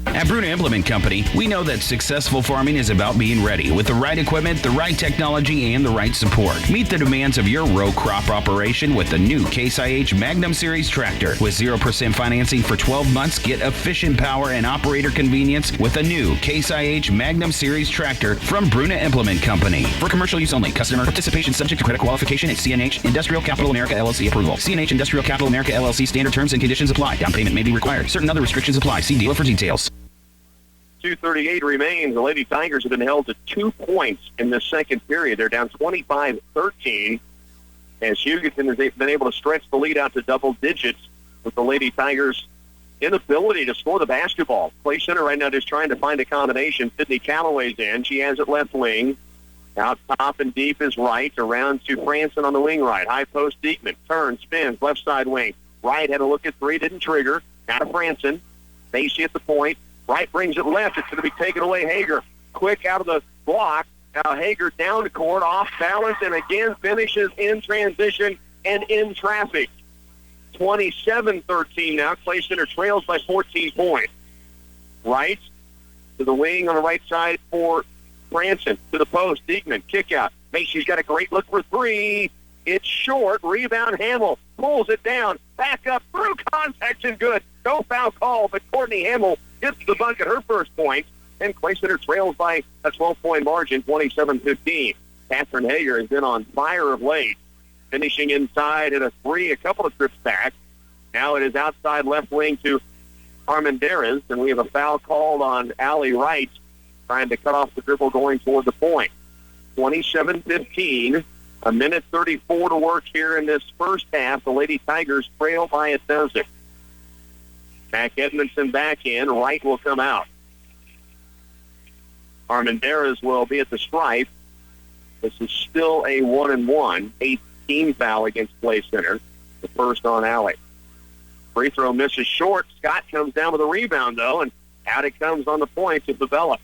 At Bruna Implement Company, we know that successful farming is about being ready with the right equipment, the right technology, and the right support. Meet the demands of your row crop operation with the new Case IH Magnum Series tractor. With 0% financing for 12 months, get efficient power and operator convenience with a new Case IH Magnum Series tractor from Bruna Implement Company. For commercial use only, customer participation subject to credit qualification and CNH Industrial Capital America LLC approval. CNH Industrial Capital America LLC standard terms and conditions apply. Down payment may be required. Certain other restrictions apply. See dealer for details. 2:38 remains. The Lady Tigers have been held to 2 points in the second period. They're down 25-13 as Hugoton has been able to stretch the lead out to double digits with the Lady Tigers' inability to score the basketball. Clay Center right now just trying to find a combination. Sydney Calloway's in. She has it left wing. Out top and deep is Wright. Around to Franson on the wing right. High post Diekman. Turns, spins, left side wing. Wright had a look at 3, didn't trigger. Now to Franson. Macy at the point. Wright brings it left. It's going to be taken away. Hager quick out of the block. Now Hager down the court, off balance, and again finishes in transition and in traffic. 27-13 now. Clay Center trails by 14 points. Wright to the wing on the right side for Branson. To the post. Diekman. Kick out. Macy's got a great look for 3. It's short. Rebound Hamill. Pulls it down. Back up through contact and good. No foul call, but Courtney Hamill gets the bucket, her first point, and Clay Center trails by a 12-point margin, 27-15. Catherine Hager has been on fire of late, finishing inside at a 3, a couple of trips back. Now it is outside left wing to Armendariz, and we have a foul called on Allie Wright, trying to cut off the dribble going toward the point. 27-15, a minute 34 to work here in this first half. The Lady Tigers trail by a dozen. Mac Edmondson back in. Wright will come out. Armendariz will be at the stripe. This is still a 1-and-1. 8th team foul against Clay Center. The first on Allie. Free throw misses short. Scott comes down with a rebound, though, and out it comes on the point to Favela.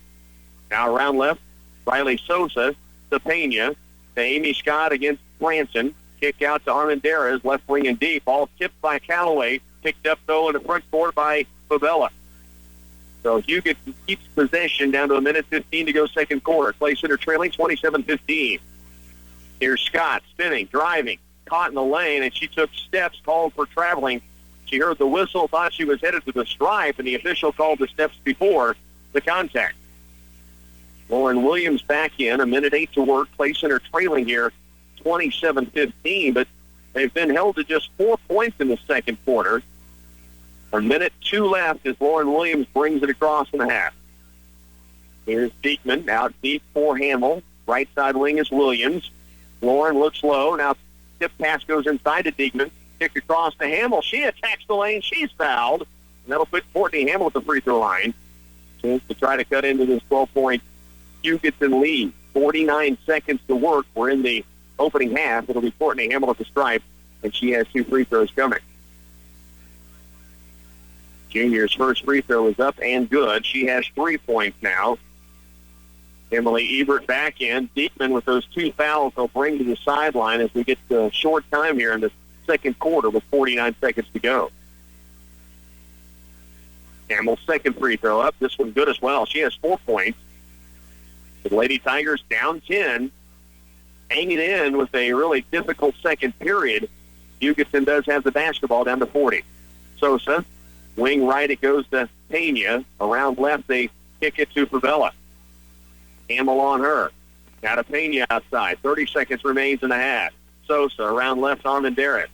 Now around left, Riley Sosa to Pena. To Amy Scott against Branson. Kick out to Armendariz, left wing and deep. All tipped by Calloway. Picked up, though, in the front court by Favela. So Hugoton keeps possession down to a minute 15 to go second quarter. Clay Center trailing 27-15. Here's Scott spinning, driving, caught in the lane, and she took steps, called for traveling. She heard the whistle, thought she was headed to the stripe, and the official called the steps before the contact. Lauren Williams back in, a minute 8 to work. Clay Center trailing here 27-15, but they've been held to just 4 points in the second quarter. A minute 2 left as Lauren Williams brings it across in the half. Here's Diekman out deep for Hamill. Right side wing is Williams. Lauren looks low. Now tip pass goes inside to Diekman. Kick across to Hamill. She attacks the lane. She's fouled. And that'll put Courtney Hamill at the free throw line. Chance to try to cut into this 12-point Hugoton lead. 49 seconds to work. We're in the opening half. It'll be Courtney Hamill at the stripe, and she has 2 free throws coming. Junior's first free throw is up and good. She has 3 points now. Emily Ebert back in. Diekman with those 2 fouls they'll bring to the sideline as we get to short time here in the second quarter with 49 seconds to go. Hamill's second free throw up. This one good as well. She has 4 points. The Lady Tigers down 10. Hanging in with a really difficult second period. Hugoton does have the basketball down to 40. Sosa, wing right, it goes to Pena. Around left, they kick it to Favela. Hamill on her. Now to Pena outside. 30 seconds remains in the half. Sosa around left, Armendariz.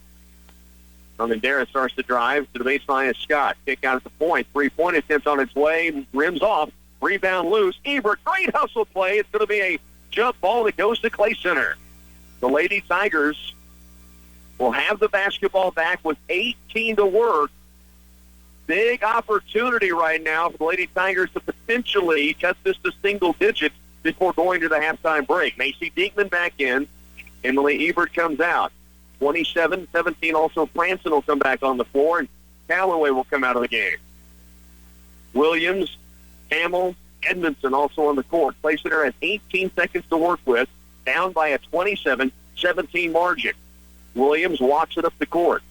Armendariz starts to drive to the baseline of Scott. Kick out at the point. Three-point attempt on its way. Rims off. Rebound loose. Ebert, great hustle play. It's going to be a jump ball that goes to Clay Center. The Lady Tigers will have the basketball back with 18 to work. Big opportunity right now for the Lady Tigers to potentially cut this to single digits before going to the halftime break. Macy Diekman back in. Emily Ebert comes out. 27-17. Also, Franson will come back on the floor, and Callaway will come out of the game. Williams, Hamill, Edmondson also on the court. Clay Center has 18 seconds to work with, down by a 27-17 margin. Williams walks it up the court.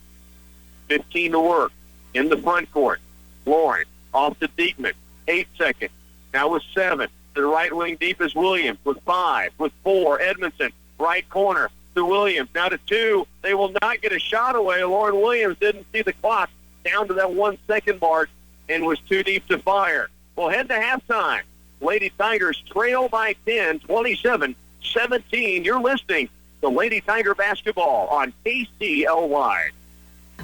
15 to work in the front court. Lauren off to Diekman. 8 seconds. Now with 7. To the right wing deep is Williams with 5. With 4, Edmondson. Right corner to Williams. Now to 2. They will not get a shot away. Lauren Williams didn't see the clock down to that 1 second mark and was too deep to fire. We'll head to halftime. Lady Tigers trail by 10, 27-17. You're listening to Lady Tiger basketball on KCLY.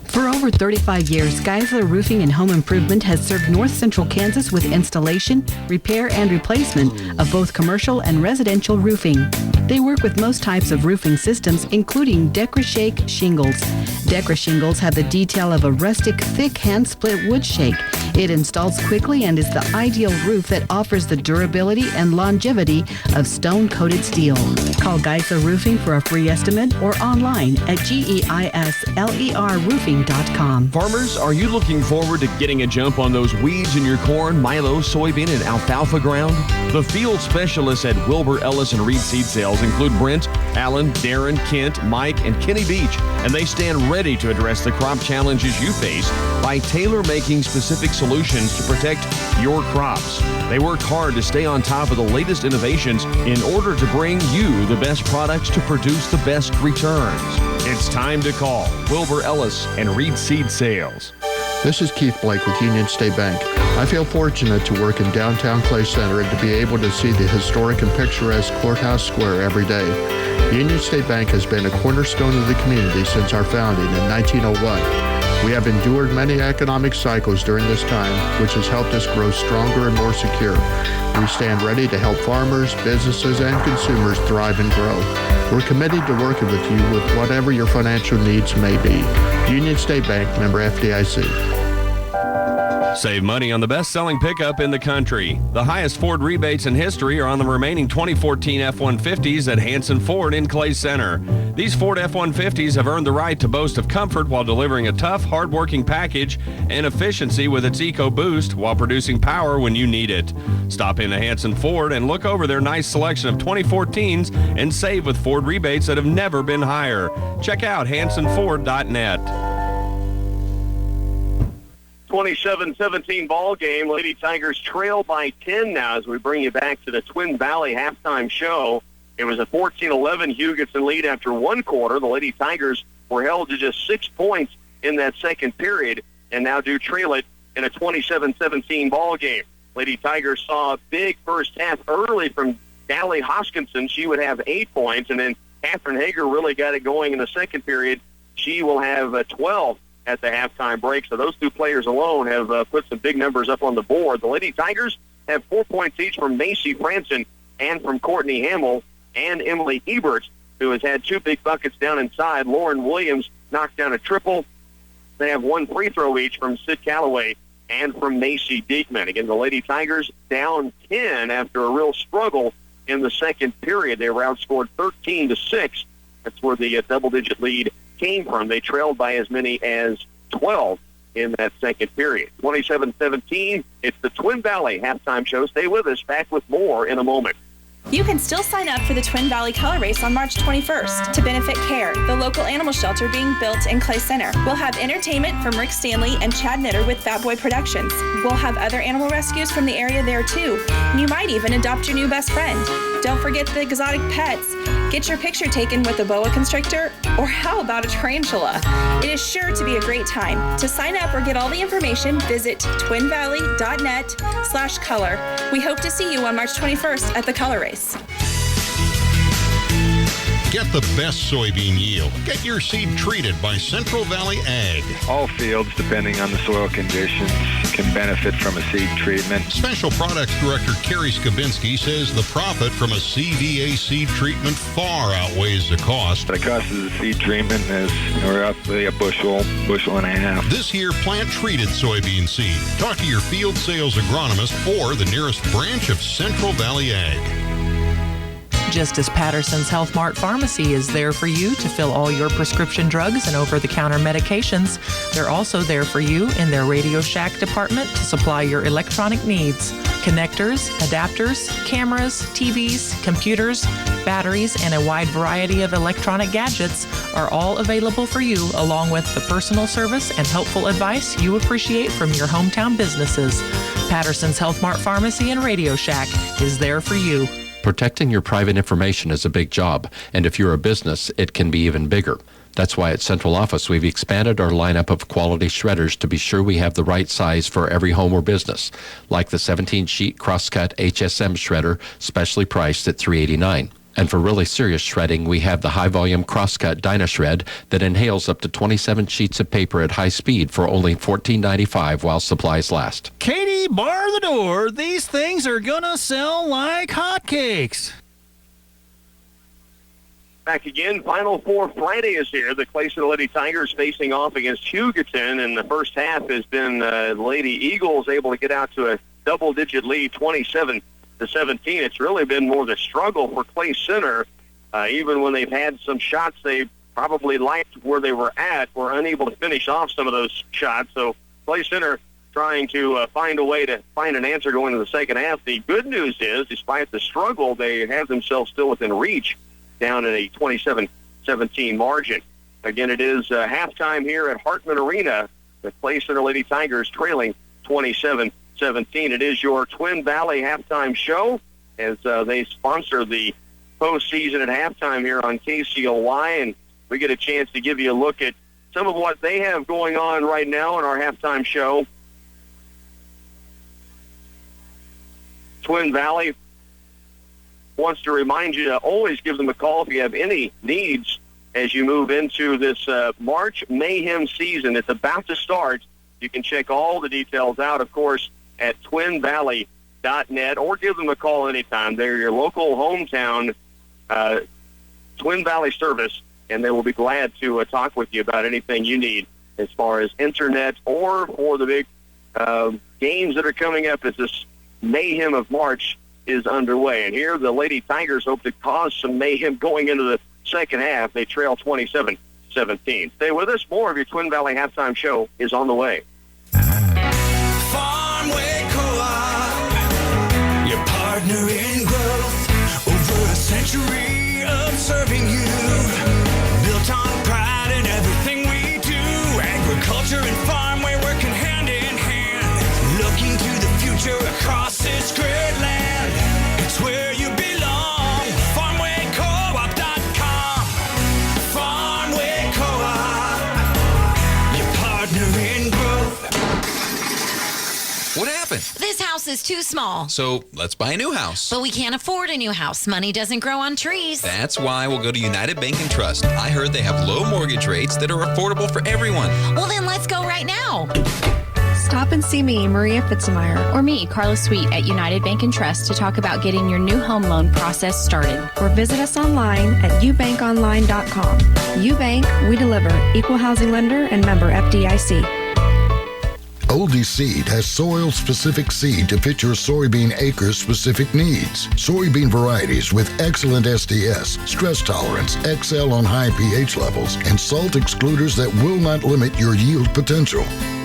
For over 35 years, Geisler Roofing and Home Improvement has served North Central Kansas with installation, repair, and replacement of both commercial and residential roofing. They work with most types of roofing systems, including DecoraShake shingles. Decra shingles have the detail of a rustic, thick, hand-split wood shake. It installs quickly and is the ideal roof that offers the durability and longevity of stone-coated steel. Call Geisler Roofing for a free estimate or online at GEISLERroofing.com. Farmers, are you looking forward to getting a jump on those weeds in your corn, milo, soybean, and alfalfa ground? The field specialists at Wilbur Ellis and Reed Seed Sales include Brent, Allen, Darren, Kent, Mike, and Kenny Beach, and they stand ready to address the crop challenges you face by tailor-making specific solutions to protect your crops. They work hard to stay on top of the latest innovations in order to bring you the best products to produce the best returns. It's time to call Wilbur Ellis and Reed Seed Sales. This is Keith Blake with Union State Bank. I feel fortunate to work in downtown Clay Center and to be able to see the historic and picturesque Courthouse Square every day. Union State Bank has been a cornerstone of the community since our founding in 1901. We have endured many economic cycles during this time, which has helped us grow stronger and more secure. We stand ready to help farmers, businesses, and consumers thrive and grow. We're committed to working with you with whatever your financial needs may be. Union State Bank, member FDIC. Save money on the best-selling pickup in the country. The highest Ford rebates in history are on the remaining 2014 F-150s at Hanson Ford in Clay Center. These Ford F-150s have earned the right to boast of comfort while delivering a tough, hard-working package and efficiency with its EcoBoost while producing power when you need it. Stop into Hanson Ford and look over their nice selection of 2014s and save with Ford rebates that have never been higher. Check out hansonford.net. 27-17 ball game. Lady Tigers trail by 10 now as we bring you back to the Twin Valley halftime show. It was a 14-11 Hugoton lead after one quarter. The Lady Tigers were held to just 6 points in that second period and now do trail it in a 27-17 ball game. Lady Tigers saw a big first half early from Callie Hoskinson. She would have 8 points, and then Catherine Hager really got it going in the second period. She will have 12 at the halftime break. So those two players alone have put some big numbers up on the board. The Lady Tigers have 4 points each from Macy Franson and from Courtney Hamill and Emily Ebert, who has had 2 big buckets down inside. Lauren Williams knocked down a triple. They have 1 free throw each from Sid Callaway and from Macy Diekman. Again, the Lady Tigers down 10 after a real struggle in the second period. They were outscored 13-6. That's where the double-digit lead came from. They trailed by as many as 12 in that second period. 27-17, it's the Twin Valley halftime show. Stay with us. Back with more in a moment. You can still sign up for the Twin Valley Color Race on March 21st to benefit CARE, the local animal shelter being built in Clay Center. We'll have entertainment from Rick Stanley and Chad Knitter with Fat Boy Productions. We'll have other animal rescues from the area there too. And you might even adopt your new best friend. Don't forget the exotic pets. Get your picture taken with a boa constrictor, or how about a tarantula? It is sure to be a great time. To sign up or get all the information, visit twinvalley.net/color. We hope to see you on March 21st at the color race. Get the best soybean yield. Get your seed treated by Central Valley Ag. All fields, depending on the soil conditions, can benefit from a seed treatment. Special Products Director Kerry Skabinski says the profit from a CVA seed treatment far outweighs the cost. The cost of the seed treatment is roughly a bushel and a half. This year, plant treated soybean seed. Talk to your field sales agronomist or the nearest branch of Central Valley Ag. Just as Patterson's Health Mart Pharmacy is there for you to fill all your prescription drugs and over-the-counter medications, they're also there for you in their Radio Shack department to supply your electronic needs. Connectors, adapters, cameras, TVs, computers, batteries, and a wide variety of electronic gadgets are all available for you, along with the personal service and helpful advice you appreciate from your hometown businesses. Patterson's Health Mart Pharmacy and Radio Shack is there for you. Protecting your private information is a big job, and if you're a business, it can be even bigger. That's why at Central Office, we've expanded our lineup of quality shredders to be sure we have the right size for every home or business, like the 17-sheet crosscut HSM shredder, specially priced at $389. And for really serious shredding, we have the high-volume crosscut DynaShred that inhales up to 27 sheets of paper at high speed for only $14.95 while supplies last. Katie, bar the door. These things are gonna sell like hotcakes. Back again, Final Four Friday is here. The Clay Center Lady Tigers facing off against Hugoton, and the first half has been the Lady Eagles able to get out to a double-digit lead, 27-17. It's really been more the struggle for Clay Center. Even when they've had some shots they probably liked where they were at, were unable to finish off some of those shots. So Clay Center trying to find a way to find an answer going into the second half. The good news is, despite the struggle, they have themselves still within reach down at a 27-17 margin. Again, it is halftime here at Hartman Arena. The Clay Center Lady Tigers trailing 27-17. It is your Twin Valley halftime show as they sponsor the postseason at halftime here on KCLY, and we get a chance to give you a look at some of what they have going on right now in our halftime show. Twin Valley wants to remind you to always give them a call if you have any needs as you move into this March Mayhem season. It's about to start. You can check all the details out, of course, at twinvalley.net, or give them a call anytime. They're your local hometown Twin Valley service, and they will be glad to talk with you about anything you need as far as internet or for the big games that are coming up as this mayhem of March is underway. And here the Lady Tigers hope to cause some mayhem going into the second half. They trail 27-17. Stay with us. More of your Twin Valley halftime show is on the way. Farmway Co-op, your partner in growth, over a century of serving you, built on pride in everything we do. Agriculture and farmway working hand in hand, looking to the future across this great land. It's where you belong. FarmwayCoop.com. Farmway Co-op, your partner in growth. What happened? This house is too small. So let's buy a new house. But we can't afford a new house. Money doesn't grow on trees. That's why we'll go to United Bank and Trust. I heard they have low mortgage rates that are affordable for everyone. Well, then let's go right now. Stop and see me, Maria Fitzmeyer. Or me, Carla Sweet at United Bank and Trust to talk about getting your new home loan process started. Or visit us online at ubankonline.com. UBank, we deliver. Equal housing lender and member FDIC. Oldie Seed has soil-specific seed to fit your soybean acre-specific needs. Soybean varieties with excellent SDS, stress tolerance, excel on high pH levels, and salt excluders that will not limit your yield potential.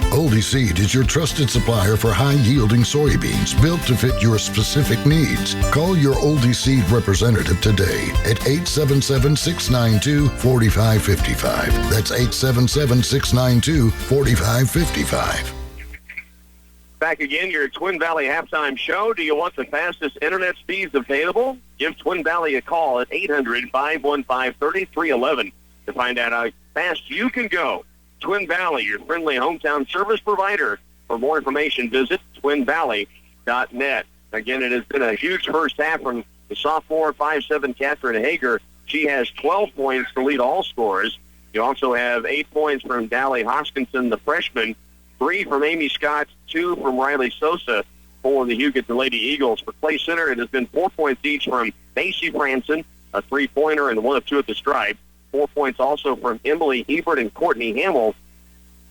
Oldie Seed is your trusted supplier for high-yielding soybeans built to fit your specific needs. Call your Oldie Seed representative today at 877-692-4555. That's 877-692-4555. Back again, your Twin Valley halftime show. Do you want the fastest internet speeds available? Give Twin Valley a call at 800-515-3311 to find out how fast you can go. Twin Valley, your friendly hometown service provider. For more information, visit twinvalley.net. Again, it has been a huge first half from the sophomore 5'7" Catherine Hager. She has 12 points to lead all scorers. You also have 8 points from Dally Hoskinson, the freshman, 3 from Amy Scott, 2 from Riley Sosa for the Hugoton Lady Eagles. For Clay Center, it has been 4 points each from Macy Franson, a 3-pointer, and 1 of 2 at the stripe. 4 points also from Emily Ebert and Courtney Hamill.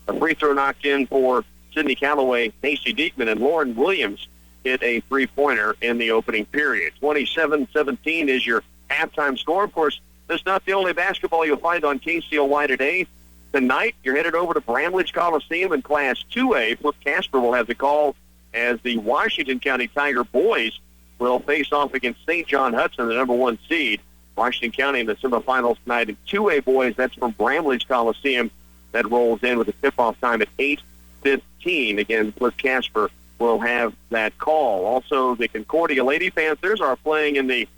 A free throw knocked in for Sydney Calloway, Macy Diekman, and Lauren Williams hit a 3-pointer in the opening period. 27-17 is your halftime score. Of course, that's not the only basketball you'll find on KCLY today. Tonight, you're headed over to Bramlage Coliseum in Class 2A. Flip Casper will have the call as the Washington County Tiger boys will face off against St. John Hudson, the number 1 seed. Washington County in the semifinals tonight. And 2A boys, that's from Bramlage Coliseum. That rolls in with a tip-off time at 8:15. Again, Flip Casper will have that call. Also, the Concordia Lady Panthers are playing in the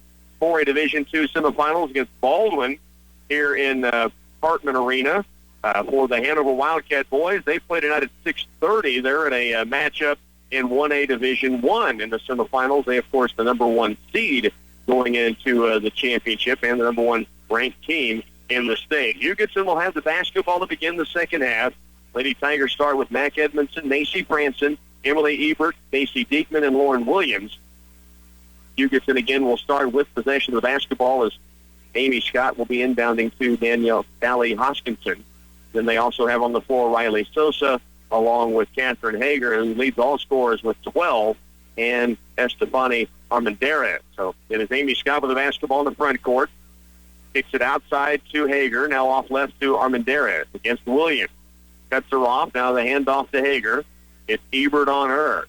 4A Division II semifinals against Baldwin here in Hartman Arena. For the Hanover Wildcat boys, they play tonight at 6:30. They're in a matchup in 1A Division I in the semifinals. They, of course, the number 1 seed going into the championship and the number 1 ranked team in the state. Hugoton will have the basketball to begin the second half. Lady Tigers start with Mac Edmondson, Macy Franson, Emily Ebert, Macy Diekman, and Lauren Williams. Hugoton, again, will start with possession of the basketball as Amy Scott will be inbounding to Dally Hoskinson. Then they also have on the floor Riley Sosa, along with Catherine Hager, who leads all scorers with 12, and Estefani Armendariz. So it is Amy Scott with the basketball in the front court. Kicks it outside to Hager, now off left to Armendariz against Williams. Cuts her off, now the handoff to Hager. It's Ebert on her.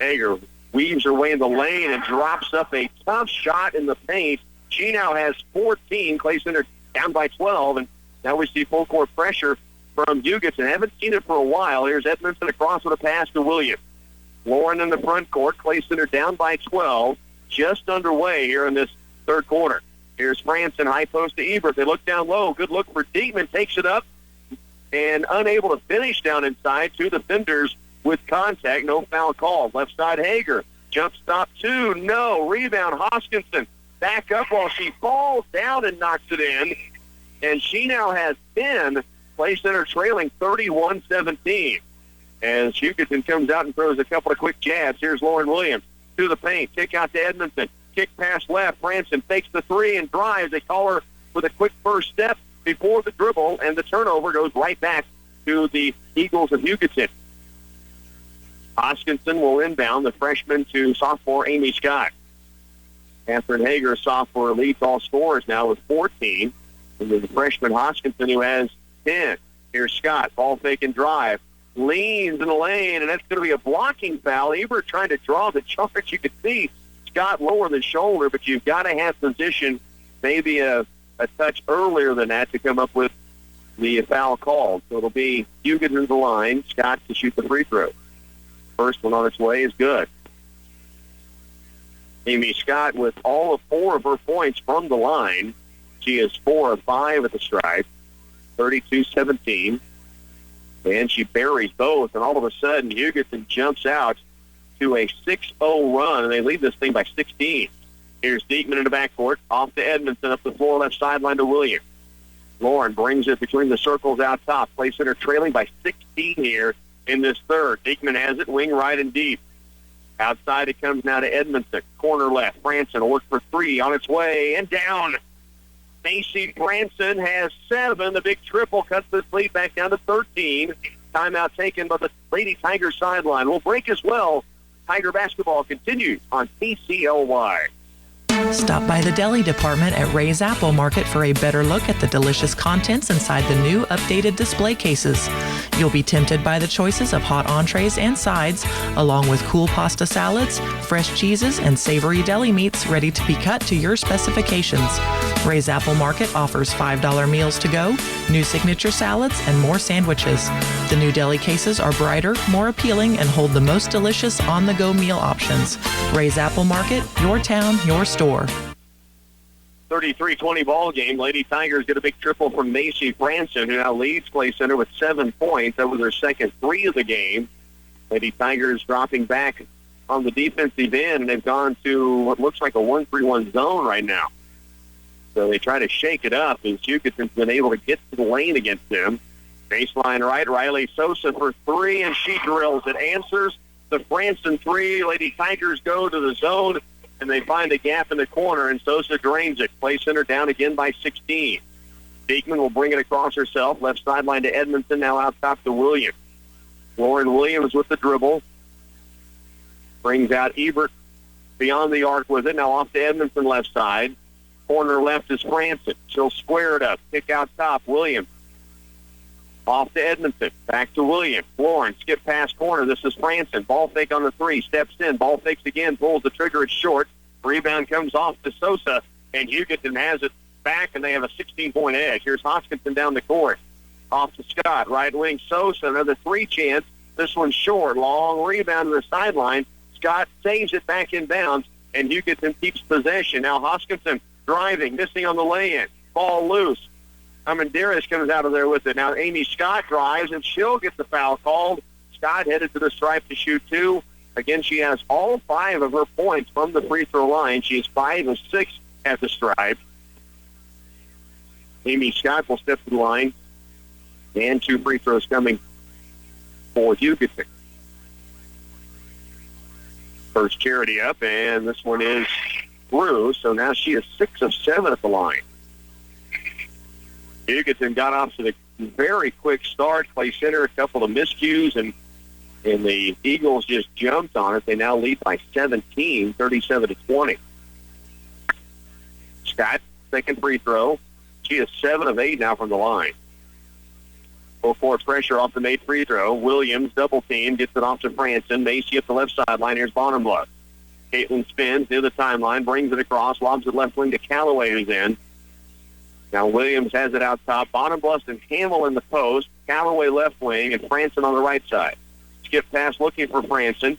Hager weaves her way in the lane and drops up a tough shot in the paint. She now has 14. Clay Center down by 12, and now we see full court pressure from Hugoton. Haven't seen it for a while. Here's Edmondson across with a pass to Williams. Lauren in the front court. Clay Center down by 12. Just underway here in this third quarter. Here's Franson, high post to Ebert. They look down low. Good look for Diekman. Takes it up and unable to finish down inside. 2 defenders with contact. No foul call. Left side, Hager. Jump stop 2. No. Rebound, Hoskinson. Back up while she falls down and knocks it in. And she now has 10. Clay Center trailing 31-17. As Hugoton comes out and throws a couple of quick jabs. Here's Lauren Williams to the paint. Kick out to Edmondson. Kick pass left. Franson fakes the 3 and drives. They call her with a quick first step before the dribble, and the turnover goes right back to the Eagles of Hugoton. Hoskinson will inbound the freshman to sophomore Amy Scott. Catherine Hager, sophomore, leads all scorers now with 14. And then the freshman Hoskinson, who has 10. Here's Scott, ball fake and drive. Leans in the lane, and that's going to be a blocking foul. Ebert trying to draw the charge. You can see Scott lower the shoulder, but you've got to have position, maybe a touch earlier than that to come up with the foul called. So it'll be Hugoton the line, Scott to shoot the free throw. First one on its way is good. Amy Scott with all of 4 of her points from the line. She is 4 of 5 at the stripe, 32-17. And she buries both, and all of a sudden, Hugoton jumps out to a 6-0 run, and they lead this thing by 16. Here's Diekman in the backcourt, off to Edmondson, up the floor, left sideline to Williams. Lauren brings it between the circles out top. Clay Center trailing by 16 here in this third. Diekman has it, wing right and deep. Outside it comes now to Edmondson. Corner left. Franson will work for 3 on its way and down. Macy Franson has 7. The big triple cuts this lead back down to 13. Timeout taken by the Lady Tiger sideline. We'll break as well. Tiger basketball continues on KCLY. Stop by the deli department at Ray's Apple Market for a better look at the delicious contents inside the new updated display cases. You'll be tempted by the choices of hot entrees and sides, along with cool pasta salads, fresh cheeses, and savory deli meats ready to be cut to your specifications. Ray's Apple Market offers $5 meals to go, new signature salads, and more sandwiches. The new deli cases are brighter, more appealing, and hold the most delicious on-the-go meal options. Ray's Apple Market, your town, your store. 33-20 ball game. Lady Tigers get a big triple from Macy Franson, who now leads Clay Center with 7 points. That was their second 3 of the game. Lady Tigers dropping back on the defensive end, and they've gone to what looks like a 1-3-1 zone right now. So they try to shake it up, and Hugoton's been able to get to the lane against them. Baseline right, Riley Sosa for 3, and she drills it. Answers the Franson 3. Lady Tigers go to the zone, and they find a gap in the corner, and Sosa drains it. Clay Center down again by 16. Beekman will bring it across herself. Left sideline to Edmondson, now out top to Williams. Lauren Williams with the dribble. Brings out Ebert beyond the arc with it. Now off to Edmondson left side. Corner left is Franson. She'll square it up. Kick out top. Williams. Off to Edmondson. Back to Williams. Lauren, skip past corner. This is Franson. Ball fake on the 3. Steps in. Ball fakes again. Pulls the trigger. It's short. Rebound comes off to Sosa. And Hugoton has it back, and they have a 16-point edge. Here's Hoskinson down the court. Off to Scott. Right wing Sosa. Another 3 chance. This one's short. Long rebound to the sideline. Scott saves it back in bounds, and Hugoton keeps possession. Now Hoskinson driving, missing on the lay-in. Ball loose. Amenderis comes out of there with it. Now Amy Scott drives, and she'll get the foul called. Scott headed to the stripe to shoot 2. Again, she has all 5 of her points from the free throw line. She is 5 of 6 at the stripe. Amy Scott will step to the line, and 2 free throws coming for Hugoton. First charity up, and this one is through, so now she is 6 of 7 at the line. Hugoton got off to the very quick start. Clay Center, a couple of miscues, and the Eagles just jumped on it. They now lead by 17, 37-20. Scott, second free throw. She is 7 of 8 now from the line. Full court pressure off the made free throw. Williams, double team, gets it off to Franson. Macy up the left sideline. Here's Bonenbluth. Caitlin spins near the timeline, brings it across, lobs it left wing to Callaway, who's in. Now Williams has it out top. Bonenbluth and Hamill in the post. Callaway left wing, and Franson on the right side. Skip pass looking for Franson.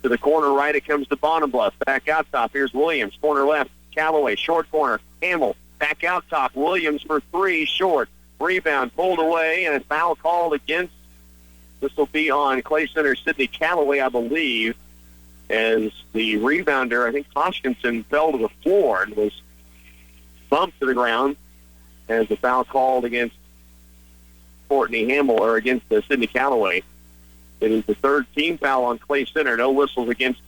To the corner right, it comes to Bonenbluth. Back out top. Here's Williams. Corner left. Callaway, short corner. Hamill, back out top. Williams for 3, short. Rebound pulled away, and a foul called against. This will be on Clay Center Sydney Callaway, I believe, as the rebounder, I think Hoskinson, fell to the floor and was bumped to the ground as the foul called against Courtney Hamill, or against Sydney Callaway. It is the 3rd team foul on Clay Center. No whistles against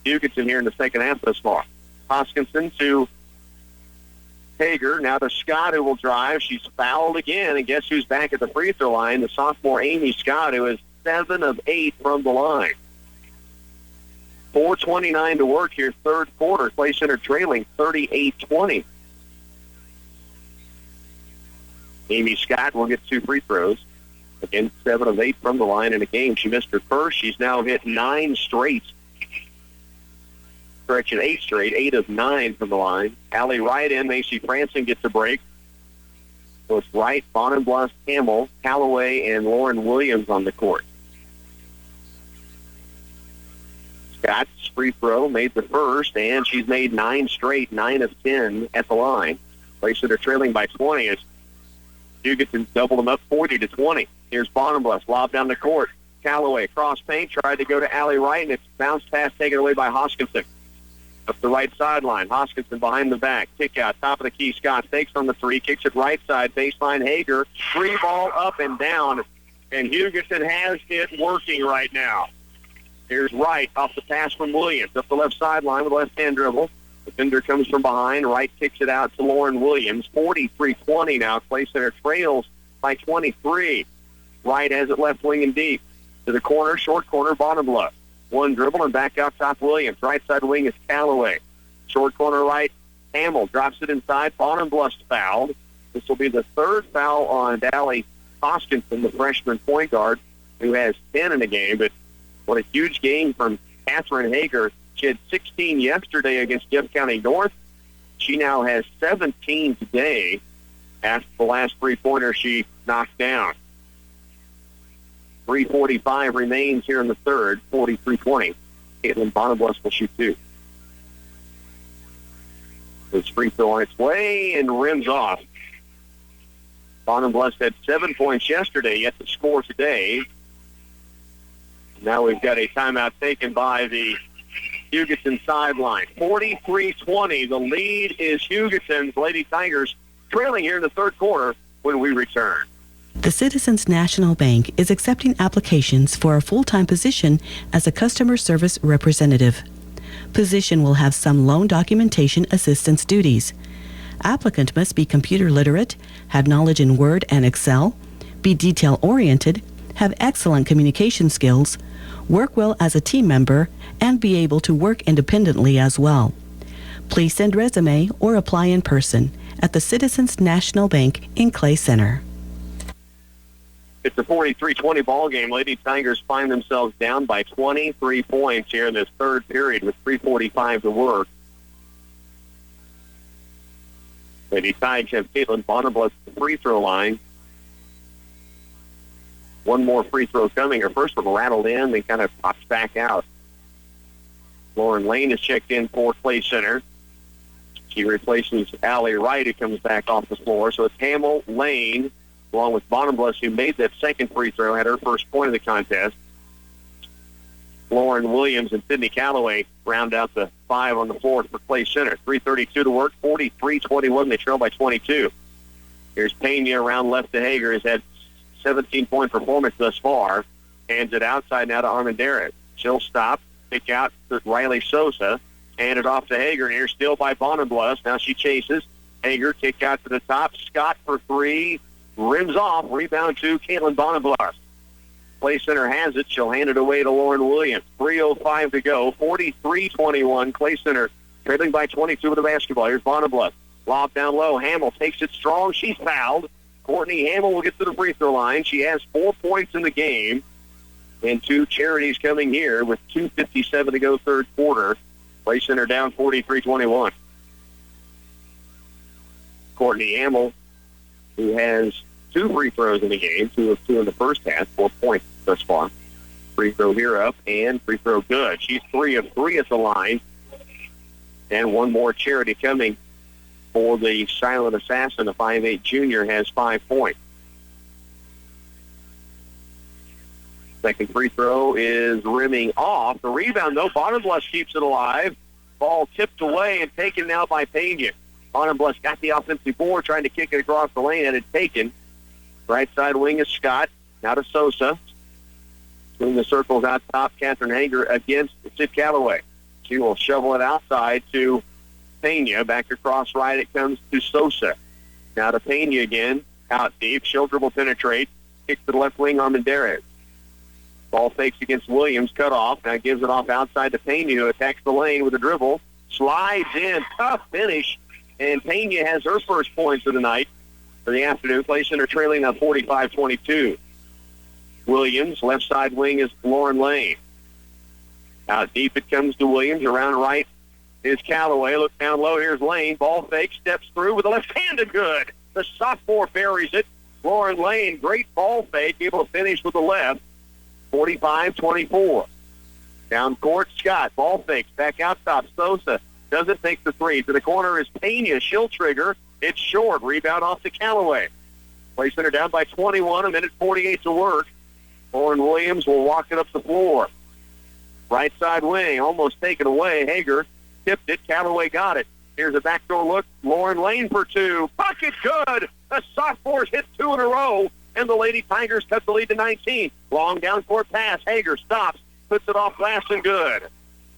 Hugoton here in the second half thus far. Hoskinson to Hager, now to Scott, who will drive. She's fouled again, and guess who's back at the free throw line? The sophomore Amy Scott, who is 7 of 8 from the line. 4:29 to work here, third quarter. Clay Center trailing 38-20. Amy Scott will get 2 free throws. Again, 7 of 8 from the line in a game. She missed her first. She's now hit 9 straight. Correction, 8 straight, 8 of 9 from the line. Allie Wright in, Macy Franson gets a break. So it's Wright, Bonenbluth, Hamill, Callaway, and Lauren Williams on the court. Scott's free throw made the first, and she's made 9 straight, 9 of 10 at the line. Clay Center trailing by 20 as Hugoton doubled them up 40-20. Here's Bonenbluth, lob down the court. Callaway, cross paint, tried to go to Allie Wright, and it's bounced pass taken away by Hoskinson. Up the right sideline. Hoskinson behind the back. Kick out. Top of the key. Scott takes on the 3. Kicks it right side. Baseline Hager. 3 ball up and down. And Hugoton has it working right now. Here's Wright off the pass from Williams. Up the left sideline with a left-hand dribble. Defender comes from behind. Wright kicks it out to Lauren Williams. 43-20 now. Clay Center trails by 23. Wright has it left wing and deep. To the corner. Short corner. Bonenbluth. 1 dribble and back out top Williams. Right side wing is Callaway. Short corner right. Hamill drops it inside. Bonenbluth's fouled. This will be the 3rd foul on Allie Hoskinson, the freshman point guard, who has 10 in the game. But what a huge game from Catherine Hager. She had 16 yesterday against Jeff County North. She now has 17 today after the last three-pointer she knocked down. 3:45 remains here in the third, 43-20. Caitlin Bonnebless will shoot two. This free throw on its way and rims off. Bonnebless had 7 points yesterday, yet to score today. Now we've got a timeout taken by the Hugoton sideline. 43-20. The lead is Hugoton's. Lady Tigers trailing here in the third quarter when we return. The Citizens National Bank is accepting applications for a full-time position as a customer service representative. Position will have some loan documentation assistance duties. Applicant must be computer literate, have knowledge in Word and Excel, be detail-oriented, have excellent communication skills, work well as a team member, and be able to work independently as well. Please send resume or apply in person at the Citizens National Bank in Clay Center. It's a 43-20 ball game. Lady Tigers find themselves down by 23 points here in this third period with 3:45 to work. Lady Tigers have Caitlin Bonnebless at the free throw line. One more free throw coming. Her first one rattled in, then kind of pops back out. Lauren Lane is checked in for Clay Center. She replaces Allie Wright, who comes back off the floor. So it's Hamill, Lane, along with Bonnebless, who made that second free throw, had her first point of the contest. Lauren Williams and Sydney Calloway round out the five on the floor for Clay Center. 3:32 to work, 43-21. They trail by 22. Here's Pena around left to Hager. Has had 17-point performance thus far. Hands it outside now to Armendariz. She'll stop, pick out to Riley Sosa, hand it off to Hager, and here's still by Bonnebless. Now she chases. Hager, kick out to the top. Scott for three. Rims off. Rebound to Caitlin Bonnebless. Clay Center has it. She'll hand it away to Lauren Williams. 3:05 to go. 43-21. Clay Center trailing by 22 with the basketball. Here's Bonnebless. Lob down low. Hamill takes it strong. She's fouled. Courtney Hamill will get to the free throw line. She has 4 points in the game. And two charities coming here with 2:57 to go third quarter. Clay Center down 43-21. Courtney Hamill, who has 2 free throws in the game, 2 of 2 in the first half, 4 points thus far. Free throw here up and free throw good. She's 3 of 3 at the line. And one more charity coming for the silent assassin. The 5'8" junior has 5 points. Second free throw is rimming off. The rebound, though, Bonnebless keeps it alive. Ball tipped away and taken now by Pena. Bonnebless got the offensive board, trying to kick it across the lane, and it's taken. Right side wing is Scott. Now to Sosa. Between the circles out top, Catherine Hager against Sid Calloway. She will shovel it outside to Pena. Back across right, it comes to Sosa. Now to Pena again. Out deep. Schilder will penetrate. Kick to the left wing, Armendariz. Ball fakes against Williams. Cut off. Now gives it off outside to Pena, who attacks the lane with a dribble. Slides in. Tough finish. And Pena has her first points of the night for the afternoon. Clay Center trailing on 45-22. Williams, left side wing is Lauren Lane. Out deep it comes to Williams. Around right is Calloway. Look down low. Here's Lane. Ball fake. Steps through with the left-handed good. The sophomore buries it. Lauren Lane, great ball fake. Able to finish with the left. 45-24. Down court, Scott. Ball fakes. Back out top. Sosa doesn't take the three. To the corner is Pena. She'll trigger. It's short. Rebound off to Calloway. Clay Center down by 21. 1:48 to work. Lauren Williams will walk it up the floor. Right side wing. Almost taken away. Hager tipped it. Calloway got it. Here's a backdoor look. Lauren Lane for two. Bucket good. The sophomores hit 2 in a row. And the Lady Tigers cut the lead to 19. Long down court pass. Hager stops. Puts it off glass and good.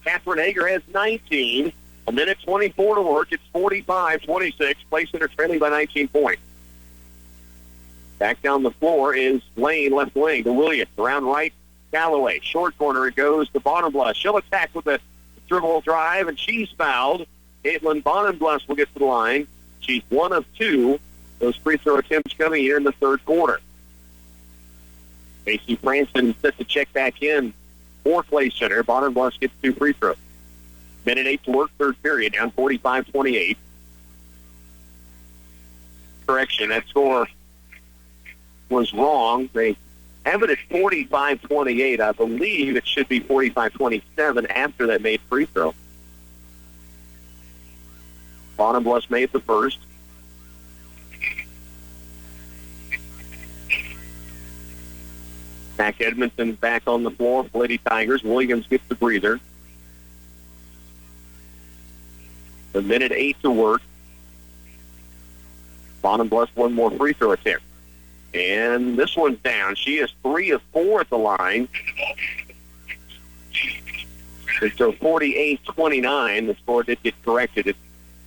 Catherine Hager has 19. 1:24 to work. It's 45-26. Clay Center trailing by 19 points. Back down the floor is Lane, left wing to Williams. Around right, Calloway. Short corner, it goes to Bonnebless. She'll attack with a dribble drive, and she's fouled. Caitlin Bonnebless will get to the line. She's 1 of 2. Those free throw attempts coming here in the third quarter. Macy Franson set to check back in for Clay Center. Bonnebless gets 2 free throws. 1:08 to work, third period, down 45-28. correction. That score was wrong. They have it at 45-28. I believe it should be 45-27 after that made free throw. Bonham Bluff made the first. Mac Edmondson back on the floor for Lady Tigers. Williams gets the breather. A minute 8 to work. Bonham Bluff one more free throw attempt. And this one's down. She is 3 of 4 at the line. It's a 48-29. The score did get corrected. It's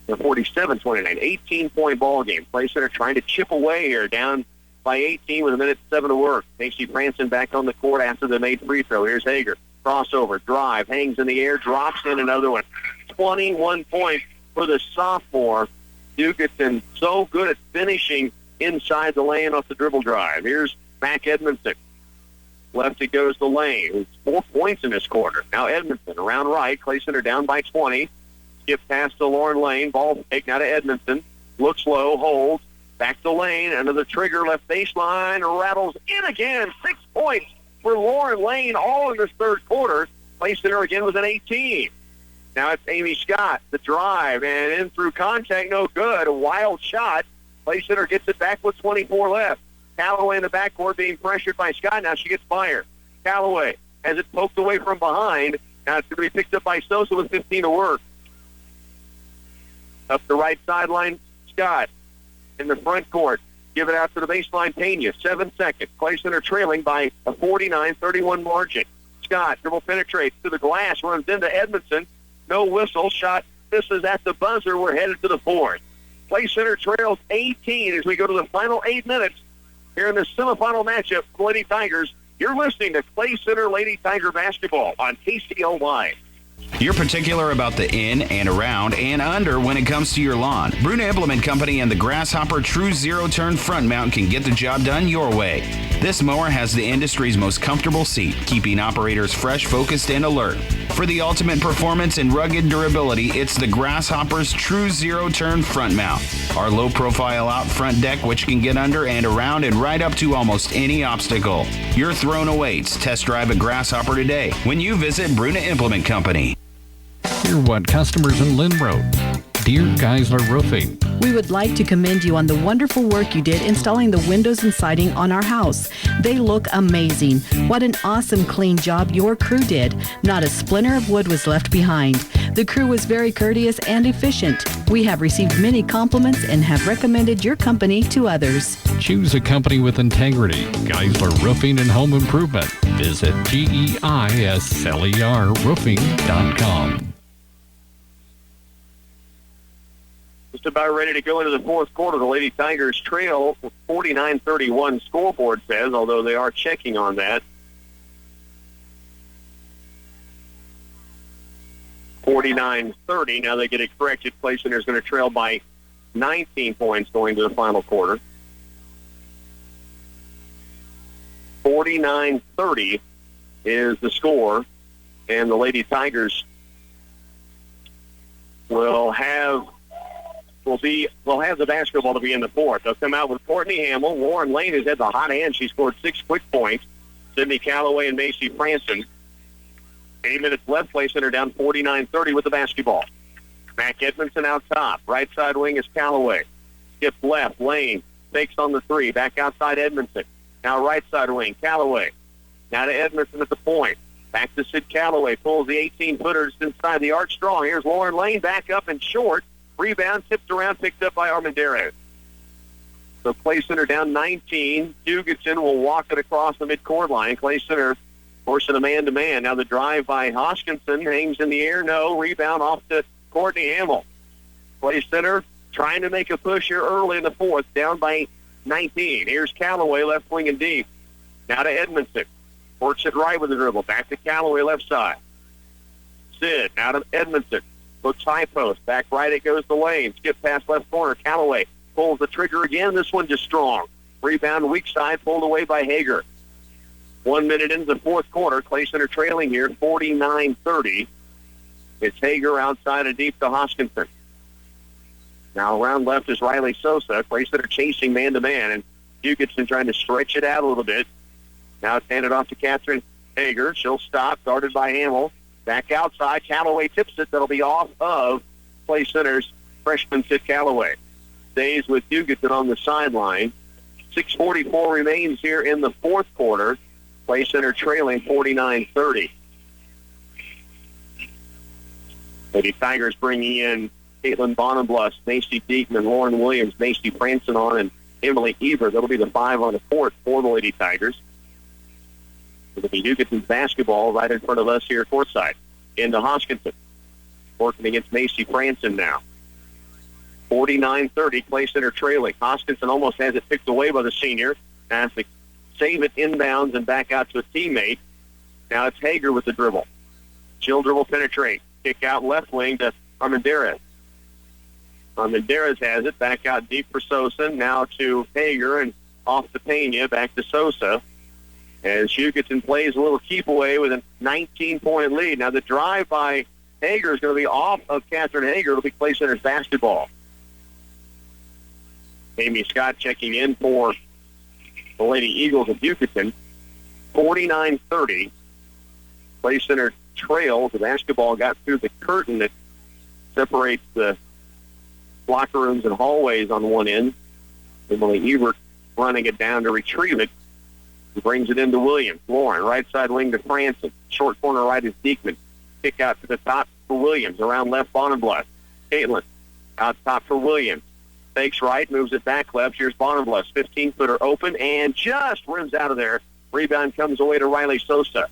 a 47-29. 18-point ball game. Clay Center trying to chip away here, down by 18 with a minute 7 to work. Casey Franson back on the court after the made free throw. Here's Hager. Crossover, drive, hangs in the air, drops in another one. 21 points for the sophomore. Hugoton so good at finishing inside the lane off the dribble drive. Here's Mac Edmondson. Lefty goes the lane. It's 4 points in this quarter. Now Edmondson around right. Clay Center down by 20. Skip past to Lauren Lane. Ball taken out of Edmondson. Looks low, holds. Back to Lane. Another trigger left baseline. Rattles in again. 6 points for Lauren Lane all in this third quarter. Clay Center again with an 18. Now it's Amy Scott. The drive and in through contact. No good. A wild shot. Clay Center gets it back with 24 left. Callaway in the backcourt being pressured by Scott. Now she gets fired. Callaway has it poked away from behind. Now it's going to be picked up by Sosa with 15 to work. Up the right sideline, Scott. In the front court. Give it out to the baseline, Pena. 7 seconds. Clay Center trailing by a 49-31 margin. Scott, dribble penetrates to the glass, runs into Edmondson. No whistle. Shot misses at the buzzer. We're headed to the fourth. Clay Center trails 18 as we go to the final 8 minutes here in the semifinal matchup for Lady Tigers. You're listening to Clay Center Lady Tiger basketball on KCLY. You're particular about the in and around and under when it comes to your lawn. Bruna Implement Company and the Grasshopper True Zero Turn Front Mount can get the job done your way. This mower has the industry's most comfortable seat, keeping operators fresh, focused, and alert. For the ultimate performance and rugged durability, it's the Grasshopper's True Zero Turn Front Mount. Our low-profile out front deck, which can get under and around and right up to almost any obstacle. Your throne awaits. Test drive a Grasshopper today when you visit Bruna Implement Company. Hear what customers in Lynn wrote. Dear Geisler Roofing, we would like to commend you on the wonderful work you did installing the windows and siding on our house. They look amazing. What an awesome clean job your crew did. Not a splinter of wood was left behind. The crew was very courteous and efficient. We have received many compliments and have recommended your company to others. Choose a company with integrity. Geisler Roofing and Home Improvement. Visit GEISLERroofing.com. Just about ready to go into the fourth quarter. The Lady Tigers trail 49-31 scoreboard says, although they are checking on that. 49-30. Now they get it corrected. Clay Center is going to trail by 19 points going to the final quarter. 49-30 is the score, and the Lady Tigers will have the basketball to be in the fourth. They'll come out with Courtney Hamill. Lauren Lane has had the hot hand. She scored 6 quick points. Sydney Callaway and Macy Franson. 8 minutes left. Clay Center down 49-30 with the basketball. Mac Edmondson out top. Right side wing is Callaway. Skip left. Lane takes on the three. Back outside Edmondson. Now right side wing. Callaway. Now to Edmondson at the point. Back to Sid Callaway. Pulls the 18-footers inside the arc strong. Here's Lauren Lane back up and short. Rebound tipped around, picked up by Armendariz. So Clay Center down 19. Hugoton will walk it across the midcourt line. Clay Center forcing a man-to-man. Now the drive by Hoskinson hangs in the air. No. Rebound off to Courtney Hamill. Clay Center trying to make a push here early in the fourth, down by 19. Here's Callaway, left wing and deep. Now to Edmondson. Works it right with the dribble. Back to Callaway, left side. Sid, now to Edmondson. Looks high post. Back right it goes the lane. Skip past left corner. Callaway pulls the trigger again. This one just strong. Rebound weak side pulled away by Hager. 1 minute into the fourth quarter. Clay Center trailing here 49-30. It's Hager outside and deep to Hoskinson. Now around left is Riley Sosa. Clay Center chasing man-to-man, and Hugoton trying to stretch it out a little bit. Now it's handed off to Catherine Hager. She'll stop, guarded by Hamill. Back outside, Callaway tips it. That'll be off of Clay Center's freshman Sid Callaway. Stays with Hugoton on the sideline. 6:44 remains here in the fourth quarter. Clay Center trailing 49-30. Lady Tigers bringing in Caitlin Bonenbluss, Macy Diekman, Lauren Williams, Macy Franson on, and Emily Eber. That'll be the 5 on the court for the Lady Tigers. It'll be Hugoton's basketball right in front of us here courtside. Into Hoskinson. Working against Macy Franson now. 49-30, Clay Center trailing. Hoskinson almost has it picked away by the senior. Has to save it inbounds and back out to a teammate. Now it's Hager with the dribble. She'll dribble penetrate. Kick out left wing to Armendariz. Armendariz has it. Back out deep for Sosa. Now to Hager and off to Pena. Back to Sosa. As Hugoton plays a little keep away with a 19-point lead. Now the drive by Hager is going to be off of Catherine Hager. It'll be Clay Center's basketball. Amy Scott checking in for the Lady Eagles of Hugoton. 49-30. Clay Center trails. The basketball got through the curtain that separates the locker rooms and hallways on one end. Emily Ebert running it down to retrieve it. He brings it into Williams. Lauren, right side wing to Franson. Short corner right is Diekman. Kick out to the top for Williams. Around left, Bonenbluss. Caitlin, out top for Williams. Fakes right, moves it back left. Here's Bonenbluss. 15-footer open and just rims out of there. Rebound comes away to Riley Sosa.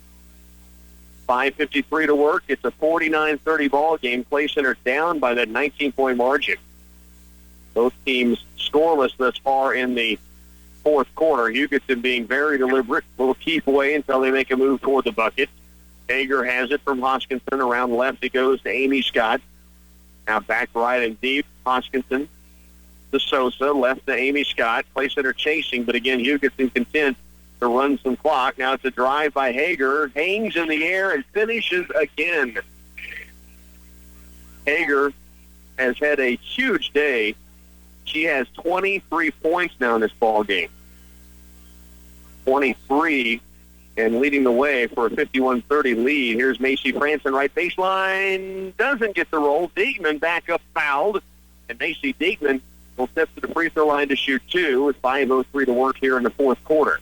5:53 to work. It's a 49-30 ball game. Clay Center down by that 19-point margin. Both teams scoreless thus far in the fourth quarter. Hugoton being very deliberate. Little keep away until they make a move toward the bucket. Hager has it from Hoskinson. Around left it goes to Amy Scott. Now back right and deep. Hoskinson to Sosa. Left to Amy Scott. Clay Center chasing, but again, Hugoton content to run some clock. Now it's a drive by Hager. Hangs in the air and finishes again. Hager has had a huge day. She has 23 points now in this ball game. 23 and leading the way for a 51-30 lead. Here's Macy Franson, right baseline. Doesn't get the roll. Diekman back up fouled. And Macy Diekman will step to the free throw line to shoot two with 5:03 to work here in the fourth quarter.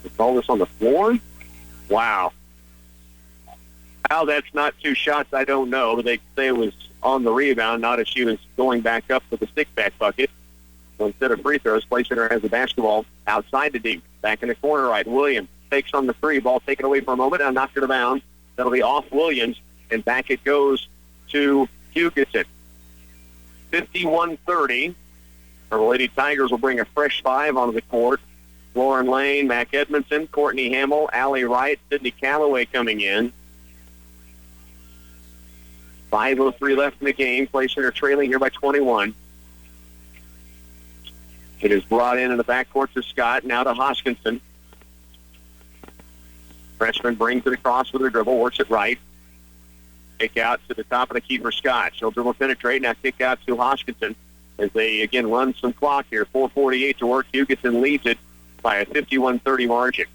Is all this on the floor? Wow. How that's not two shots, I don't know. But they say it was on the rebound, not as she was going back up with the stick-back bucket. So instead of free throws, Clay Center has the basketball outside the deep. Back in the corner right. Williams takes on the three. Ball taken away for a moment. Now knocked it around. That'll be off Williams. And back it goes to Hugoton. 51-30. The Lady Tigers will bring a fresh 5 onto the court. Lauren Lane, Mac Edmondson, Courtney Hamill, Allie Wright, Sydney Callaway coming in. 5:03 left in the game. Clay Center trailing here by 21. It is brought in the backcourt to Scott. Now to Hoskinson. Freshman brings it across with her dribble. Works it right. Kick out to the top of the key for Scott. She'll dribble penetrate. Now kick out to Hoskinson as they again run some clock here. 4:48 to work. Hugoton leads it by a 51-30 margin.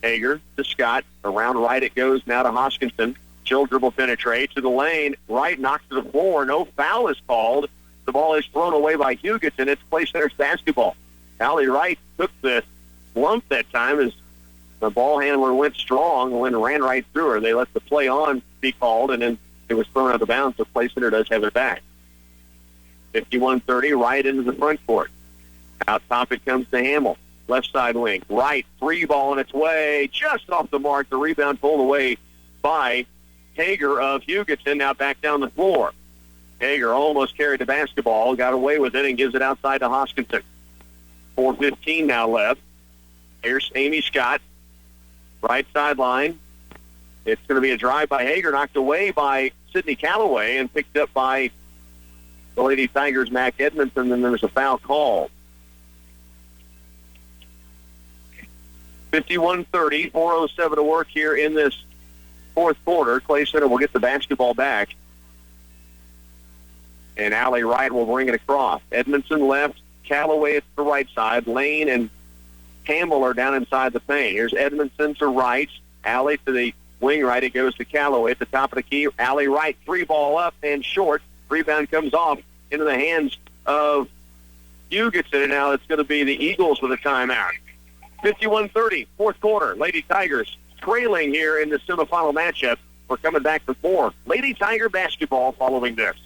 Hager to Scott. Around right it goes now to Hoskinson. She'll dribble penetrate to the lane. Right knocks to the floor. No foul is called. The ball is thrown away by Hugoton. It's Clay Center's basketball. Allie Wright took the lump that time as the ball handler went strong and ran right through her. They let the play on be called, and then it was thrown out of bounds, so Clay Center does have it back. 51-30, right into the front court. Out top it comes to Hamill. Left side wing. Right, three ball on its way. Just off the mark. The rebound pulled away by Hager of Hugoton. Now back down the floor. Hager almost carried the basketball, got away with it, and gives it outside to Hoskinson. 4:15 now left. Here's Amy Scott. Right sideline. It's going to be a drive by Hager, knocked away by Sydney Callaway, and picked up by the Lady Tigers' Mac Edmondson, and there's a foul call. 51-30, 4:07 to work here in this fourth quarter. Clay Center will get the basketball back. And Allie Wright will bring it across. Edmondson left, Callaway at the right side. Lane and Campbell are down inside the paint. Here's Edmondson to Wright. Allie to the wing right. It goes to Callaway at the top of the key. Allie Wright, 3-ball up and short. Rebound comes off into the hands of Hugoton, and now it's going to be the Eagles with a timeout. 51-30, fourth quarter. Lady Tigers trailing here in the semifinal matchup. We're coming back for more Lady Tiger basketball following this.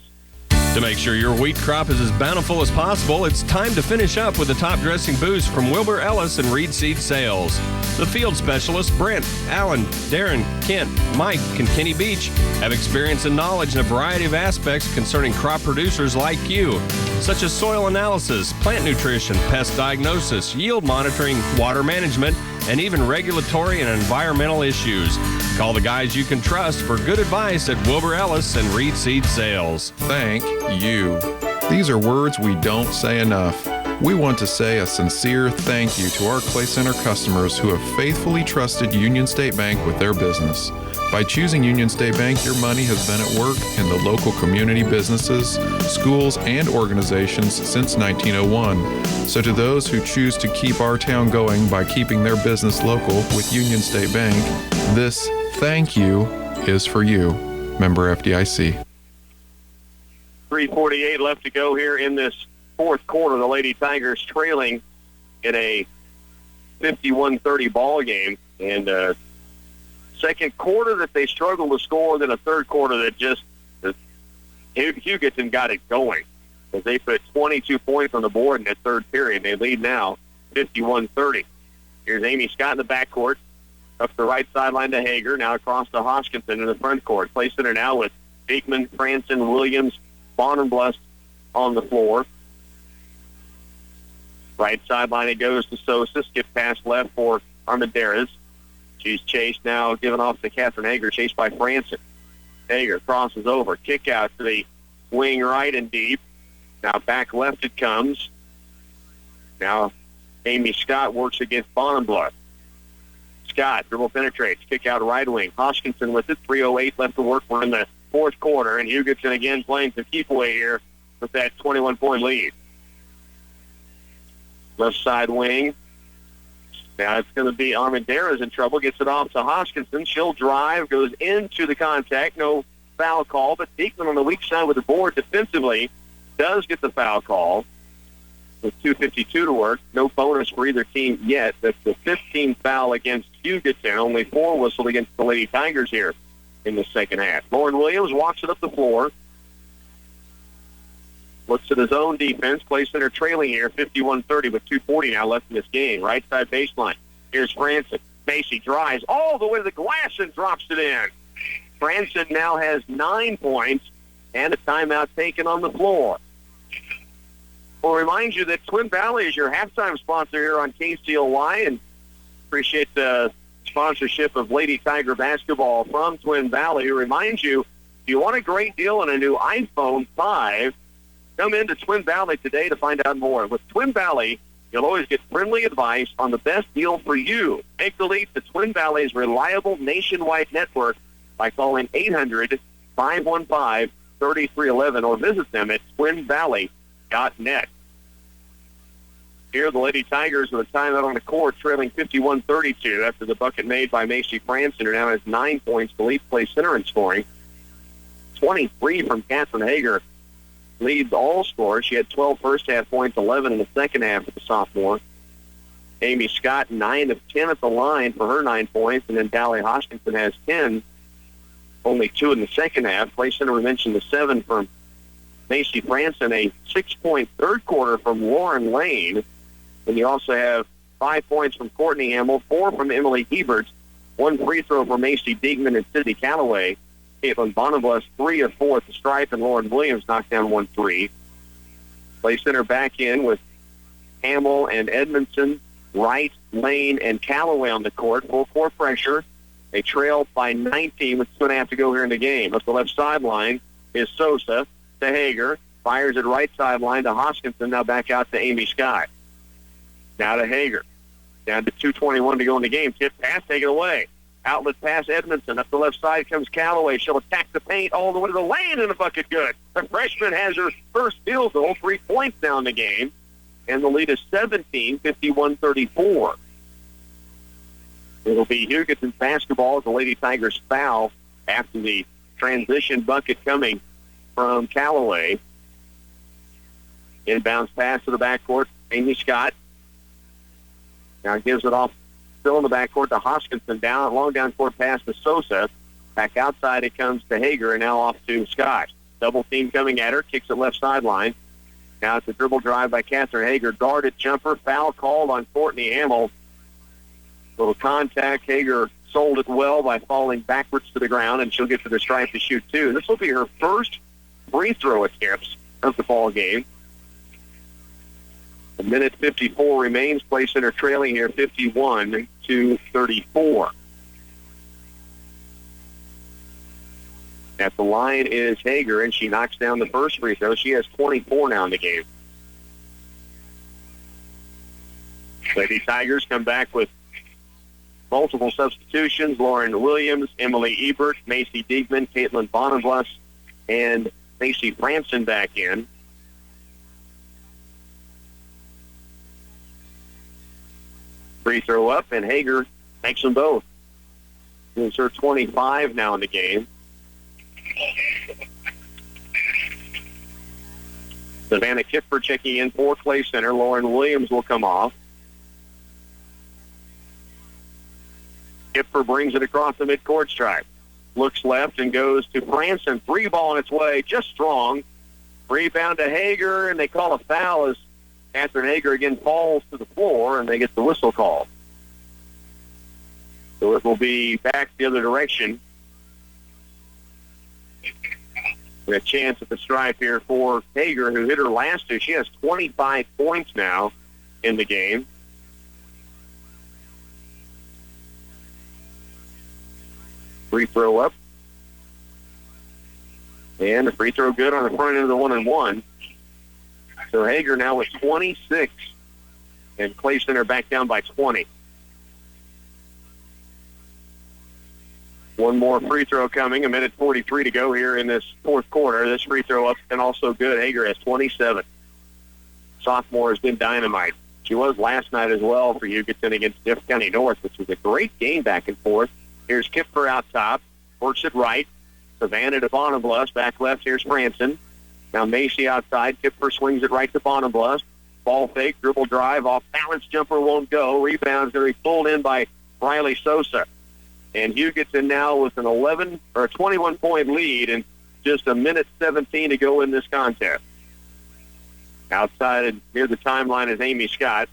To make sure your wheat crop is as bountiful as possible, it's time to finish up with the top dressing boost from Wilbur Ellis and Reed Seed Sales. The field specialists Brent, Alan, Darren, Kent, Mike, and Kenny Beach have experience and knowledge in a variety of aspects concerning crop producers like you, such as soil analysis, plant nutrition, pest diagnosis, yield monitoring, water management, and even regulatory and environmental issues. Call the guys you can trust for good advice at Wilbur Ellis and Reed Seed Sales. Thank you. These are words we don't say enough. We want to say a sincere thank you to our Clay Center customers who have faithfully trusted Union State Bank with their business. By choosing Union State Bank, your money has been at work in the local community businesses, schools, and organizations since 1901. So to those who choose to keep our town going by keeping their business local with Union State Bank, this thank you is for you. Member FDIC. 3:48 left to go here in this fourth quarter. The Lady Tigers trailing in a 51-30 ball game. And second quarter that they struggled to score, then a third quarter that just Hugoton got it going. As they put 22 points on the board in that third period. They lead now 51-30. Here's Amy Scott in the backcourt. Up the right sideline to Hager. Now across to Hoskinson in the front court. Play center now with Beekman, Franson, Williams, Bonenblust on the floor. Right sideline it goes to Sosa. Skip pass left for Armendariz. She's chased now, given off to Catherine Hager, chased by Franson. Hager crosses over. Kick out to the wing right and deep. Now back left it comes. Now Amy Scott works against Bonenblust. Scott, dribble penetrates. Kick out right wing. Hoskinson with it. 3:08 left to work. We're in the fourth quarter, and Hugoton again playing some keep away here with that 21-point lead. Left side wing. Now it's going to be Armendariz in trouble. Gets it off to Hoskinson. She'll drive. Goes into the contact. No foul call, but Beekman on the weak side with the board defensively does get the foul call. With 2:52 to work. No bonus for either team yet. That's the 15th foul against Hugoton. Only 4 whistled against the Lady Tigers here in the second half. Lauren Williams walks it up the floor. Looks at his own defense. Play center trailing here, 51-30 with 2:40 now left in this game. Right side baseline. Here's Franson. Macy drives all the way to the glass and drops it in. Franson now has 9 points and a timeout taken on the floor. We'll remind you that Twin Valley is your halftime sponsor here on KCLY, and appreciate the sponsorship of Lady Tiger basketball from Twin Valley. We remind you, if you want a great deal on a new iPhone 5, come into Twin Valley today to find out more. With Twin Valley, you'll always get friendly advice on the best deal for you. Make the leap to Twin Valley's reliable nationwide network by calling 800-515-3311 or visit them at twinvalley.net. Here, the Lady Tigers with a timeout on the court, trailing 51-32 after the bucket made by Macy Franson, who now has 9 points to lead play center in scoring. 23 from Catherine Hager leads all scorers. She had 12 first-half points, 11 in the second half of the sophomore. Amy Scott, 9 of 10 at the line for her 9 points, and then Dally Hoskinson has 10, only 2 in the second half. Play center, we mentioned the 7 from Macy Franson, a 6-point third quarter from Lauren Lane. And you also have 5 points from Courtney Hamill, 4 from Emily Hebert, 1 free throw from Macy Beekman and Sydney Callaway. Caitlin Bonenblust, 3 of 4 at the stripe, and Lauren Williams knocked down 1 3. Play center back in with Hamill and Edmondson, Wright, Lane, and Callaway on the court. Full court pressure. They trail by 19 with 2.5 to go here in the game. Up the left sideline is Sosa to Hager. Fires it right sideline to Hoskinson. Now back out to Amy Scott. Now to Hager. Down to 2:21 to go in the game. Tip pass taken away. Outlet pass Edmondson. Up the left side comes Callaway. She'll attack the paint all the way to the lane, and the bucket good. The freshman has her first field goal, 3 points down the game, and the lead is 17, 51-34. It'll be Hugoton's basketball as the Lady Tigers foul after the transition bucket coming from Callaway. Inbounds pass to the backcourt. Amy Scott now gives it off, still in the backcourt to Hoskinson. Long down court pass to Sosa. Back outside it comes to Hager, and now off to Scott. Double team coming at her, kicks it left sideline. Now it's a dribble drive by Catherine Hager. Guarded jumper, foul called on Courtney Hamill. Little contact. Hager sold it well by falling backwards to the ground, and she'll get to the stripe to shoot 2. This will be her first free throw attempts of the ball game. A minute 54 remains. Play Center trailing here 51-34. At the line is Hager, and she knocks down the first free throw. She has 24 now in the game. Lady Tigers come back with multiple substitutions. Lauren Williams, Emily Ebert, Macy Diegman, Caitlin Bonenbluss, and Macy Franson back in. Free throw up, and Hager makes them both. It's her 25 now in the game. Savannah Kipper checking in for Clay Center. Lauren Williams will come off. Kipper brings it across the midcourt stripe. Looks left and goes to Franson. 3 ball on its way, just strong. Rebound to Hager, and they call a foul as Catherine Hager again falls to the floor, and they get the whistle call. So it will be back the other direction. A chance at the stripe here for Hager, who hit her last 2. She has 25 points now in the game. Free throw up. And the free throw good on the front end of the 1-and-1. So Hager now with 26, and Clay Center back down by 20. One more free throw coming, a minute 43 to go here in this fourth quarter. This free throw up and also good. Hager has 27. Sophomore has been dynamite. She was last night as well for Hugoton against Diff County North, which was a great game back and forth. Here's Kipper out top, works it right. Savannah to Bonenbluss, back left, here's Franson. Now Macy outside, Kipper swings it right to Bonenbluss. Ball fake, dribble drive, off balance jumper won't go. Rebound's going to be pulled in by Riley Sosa. And Hugoton now with an 21-point lead and just a minute 17 to go in this contest. Outside near the timeline is Amy Scott.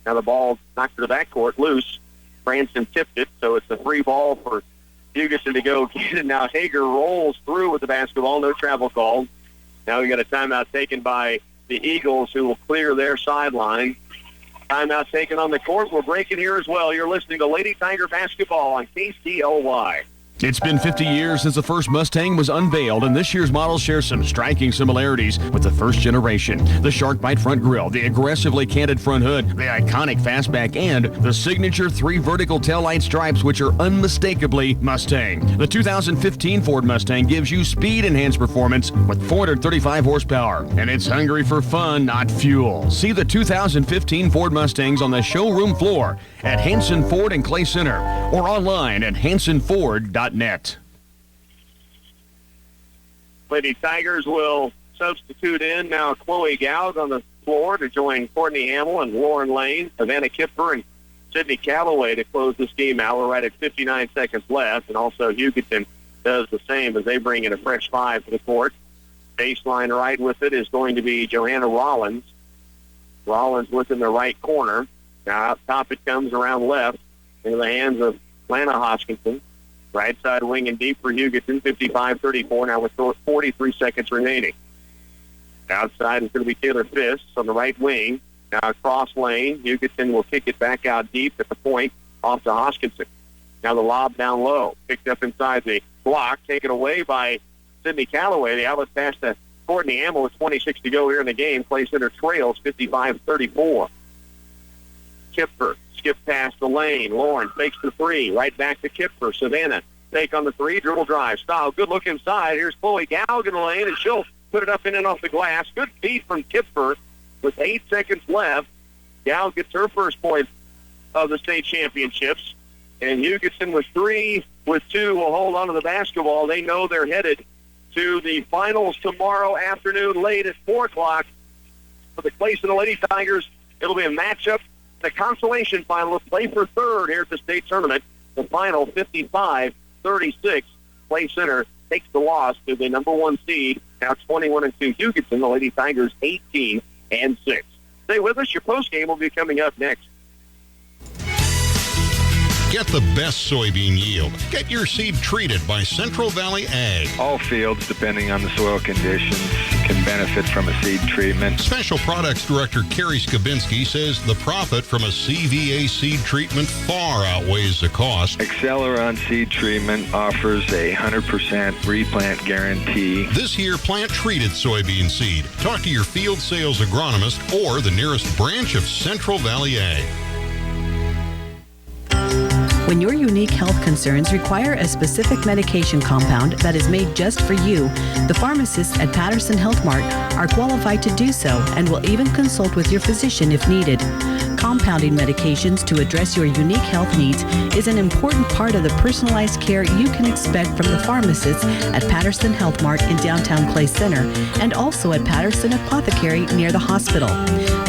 Now the ball knocked to the backcourt, loose. Franson tipped it, so it's a free ball for Hugoton to go get it. Now Hager rolls through with the basketball, no travel called. Now we got a timeout taken by the Eagles, who will clear their sideline. Timeout taken on the court. We're breaking here as well. You're listening to Lady Tiger Basketball on KCLY. It's been 50 years since the first Mustang was unveiled, and this year's model shares some striking similarities with the first generation. The shark bite front grille, the aggressively canted front hood, the iconic fastback, and the signature 3 vertical taillight stripes, which are unmistakably Mustang. The 2015 Ford Mustang gives you speed-enhanced performance with 435 horsepower, and it's hungry for fun, not fuel. See the 2015 Ford Mustangs on the showroom floor at Hanson Ford and Clay Center, or online at hansonford.net. Lady Tigers will substitute in now Chloe Gowd on the floor to join Courtney Hamill and Lauren Lane, Savannah Kipper, and Sydney Callaway to close this game out. We're right at 59 seconds left, and also Hugoton does the same as they bring in a fresh 5 to the court. Baseline right with it is going to be Johanna Rollins. Rollins within the right corner. Now out top it comes around left into the hands of Lana Hoskinson. Right side wing and deep for Hugoton, 55-34 now with 43 seconds remaining. Outside is going to be Taylor Fisk on the right wing. Now across lane, Hugoton will kick it back out deep at the point off to Hoskinson. Now the lob down low, picked up inside the block, taken away by Sydney Callaway. The outlet pass to Courtney Hamill with 26 to go here in the game. Clay Center trails 55-34. Kipper skip past the lane. Lauren fakes the three. Right back to Kipfer. Savannah take on the three. Dribble drive. Style. Good look inside. Here's Chloe Gallagher in the lane, and she'll put it up in and off the glass. Good feed from Kipfer with 8 seconds left. Gal gets her first point of the state championships. And Hugoton with 3, with 2 will hold on to the basketball. They know they're headed to the finals tomorrow afternoon late at 4 o'clock. For the Clay Center Lady Tigers, it'll be a matchup, the consolation final to play for third here at the state tournament. The final 55-36. Clay Center takes the loss to the number 1 seed, now 21-2 Hugoton. The Lady Tigers 18-6. Stay with us. Your postgame will be coming up next. Get the best soybean yield. Get your seed treated by Central Valley Ag. All fields, depending on the soil conditions, can benefit from a seed treatment. Special Products Director Kerry Skabinski says the profit from a CVA seed treatment far outweighs the cost. Acceleron Seed Treatment offers a 100% replant guarantee. This year, plant treated soybean seed. Talk to your field sales agronomist or the nearest branch of Central Valley Ag. When your unique health concerns require a specific medication compound that is made just for you, the pharmacists at Patterson Health Mart are qualified to do so and will even consult with your physician if needed. Compounding medications to address your unique health needs is an important part of the personalized care you can expect from the pharmacists at Patterson Health Mart in downtown Clay Center and also at Patterson Apothecary near the hospital.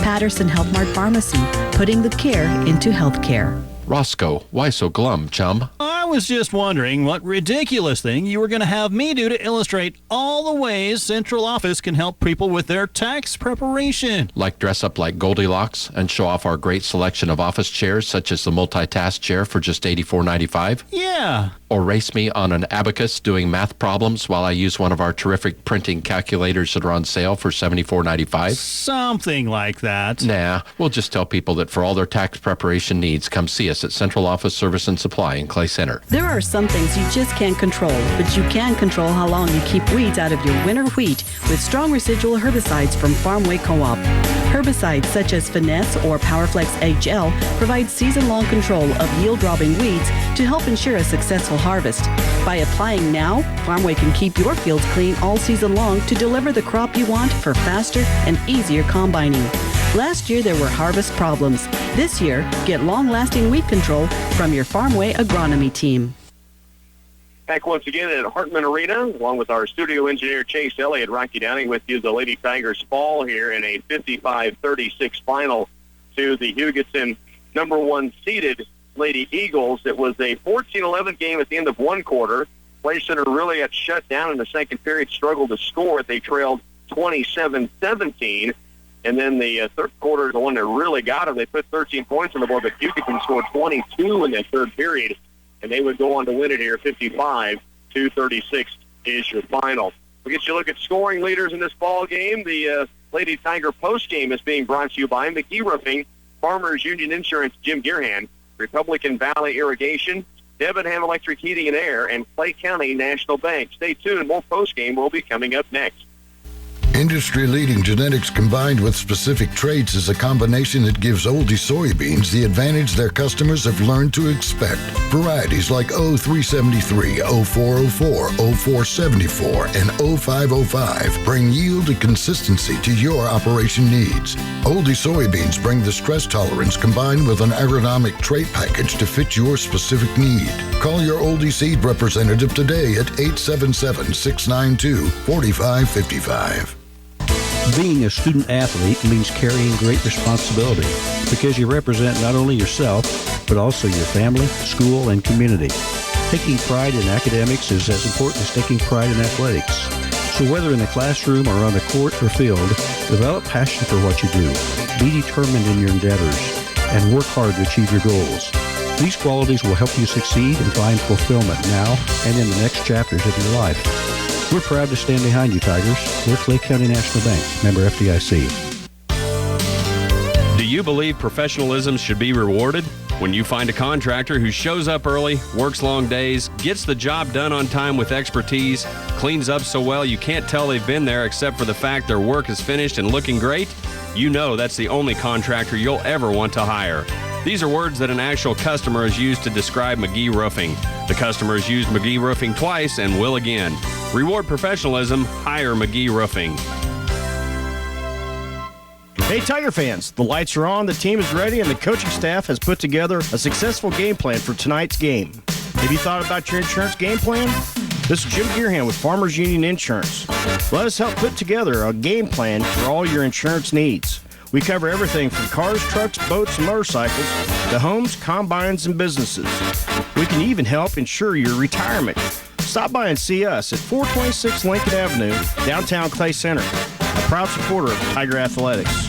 Patterson Health Mart Pharmacy, putting the care into health care. Roscoe, why so glum, chum? I was just wondering what ridiculous thing you were going to have me do to illustrate all the ways Central Office can help people with their tax preparation. Like dress up like Goldilocks and show off our great selection of office chairs, such as the multitask chair for just $84.95? Yeah. Or race me on an abacus doing math problems while I use one of our terrific printing calculators that are on sale for $74.95? Something like that. Nah, we'll just tell people that for all their tax preparation needs, come see us at Central Office Service and Supply in Clay Center. There are some things you just can't control, but you can control how long you keep weeds out of your winter wheat with strong residual herbicides from Farmway Co-op. Herbicides such as Finesse or PowerFlex HL provide season-long control of yield-robbing weeds to help ensure a successful harvest. By applying now, Farmway can keep your fields clean all season long to deliver the crop you want for faster and easier combining. Last year, there were harvest problems. This year, get long-lasting weed control from your Farmway agronomy team. Back once again at Hartman Arena, along with our studio engineer Chase Elliott, Rocky Downing with you. The Lady Tigers fall here in a 55-36 final to the Hugoton number 1 seeded Lady Eagles. It was a 14-11 game at the end of one quarter. Clay Center really got shut down in the second period, struggled to score. They trailed 27-17. And then the third quarter is the one that really got them. They put 13 points on the board, but Hugoton scored 22 in that third period, and they would go on to win it here. 55-36 is your final. We'll get you a look at scoring leaders in this ball game. The Lady Tiger post game is being brought to you by McGee Roofing, Farmers Union Insurance, Jim Gearhan, Republican Valley Irrigation, Debenham Electric Heating and Air, and Clay County National Bank. Stay tuned. More post game will be coming up next. Industry-leading genetics combined with specific traits is a combination that gives oldie soybeans the advantage their customers have learned to expect. Varieties like 0373, 0404, 0474, and 0505 bring yield and consistency to your operation needs. Oldie soybeans bring the stress tolerance combined with an agronomic trait package to fit your specific need. Call your oldie seed representative today at 877-692-4555. Being a student athlete means carrying great responsibility because you represent not only yourself, but also your family, school, and community. Taking pride in academics is as important as taking pride in athletics. So whether in the classroom or on the court or field, develop passion for what you do. Be determined in your endeavors and work hard to achieve your goals. These qualities will help you succeed and find fulfillment now and in the next chapters of your life. We're proud to stand behind you, Tigers. We're Clay County National Bank, member FDIC. Do you believe professionalism should be rewarded? When you find a contractor who shows up early, works long days, gets the job done on time with expertise, cleans up so well you can't tell they've been there except for the fact their work is finished and looking great, you know that's the only contractor you'll ever want to hire. These are words that an actual customer has used to describe McGee Roofing. The customer has used McGee Roofing twice and will again. Reward professionalism, hire McGee Roofing. Hey Tiger fans, the lights are on, the team is ready, and the coaching staff has put together a successful game plan for tonight's game. Have you thought about your insurance game plan? This is Jim Gearham with Farmers Union Insurance. Let us help put together a game plan for all your insurance needs. We cover everything from cars, trucks, boats, and motorcycles to homes, combines, and businesses. We can even help insure your retirement. Stop by and see us at 426 Lincoln Avenue, downtown Clay Center, a proud supporter of Tiger Athletics.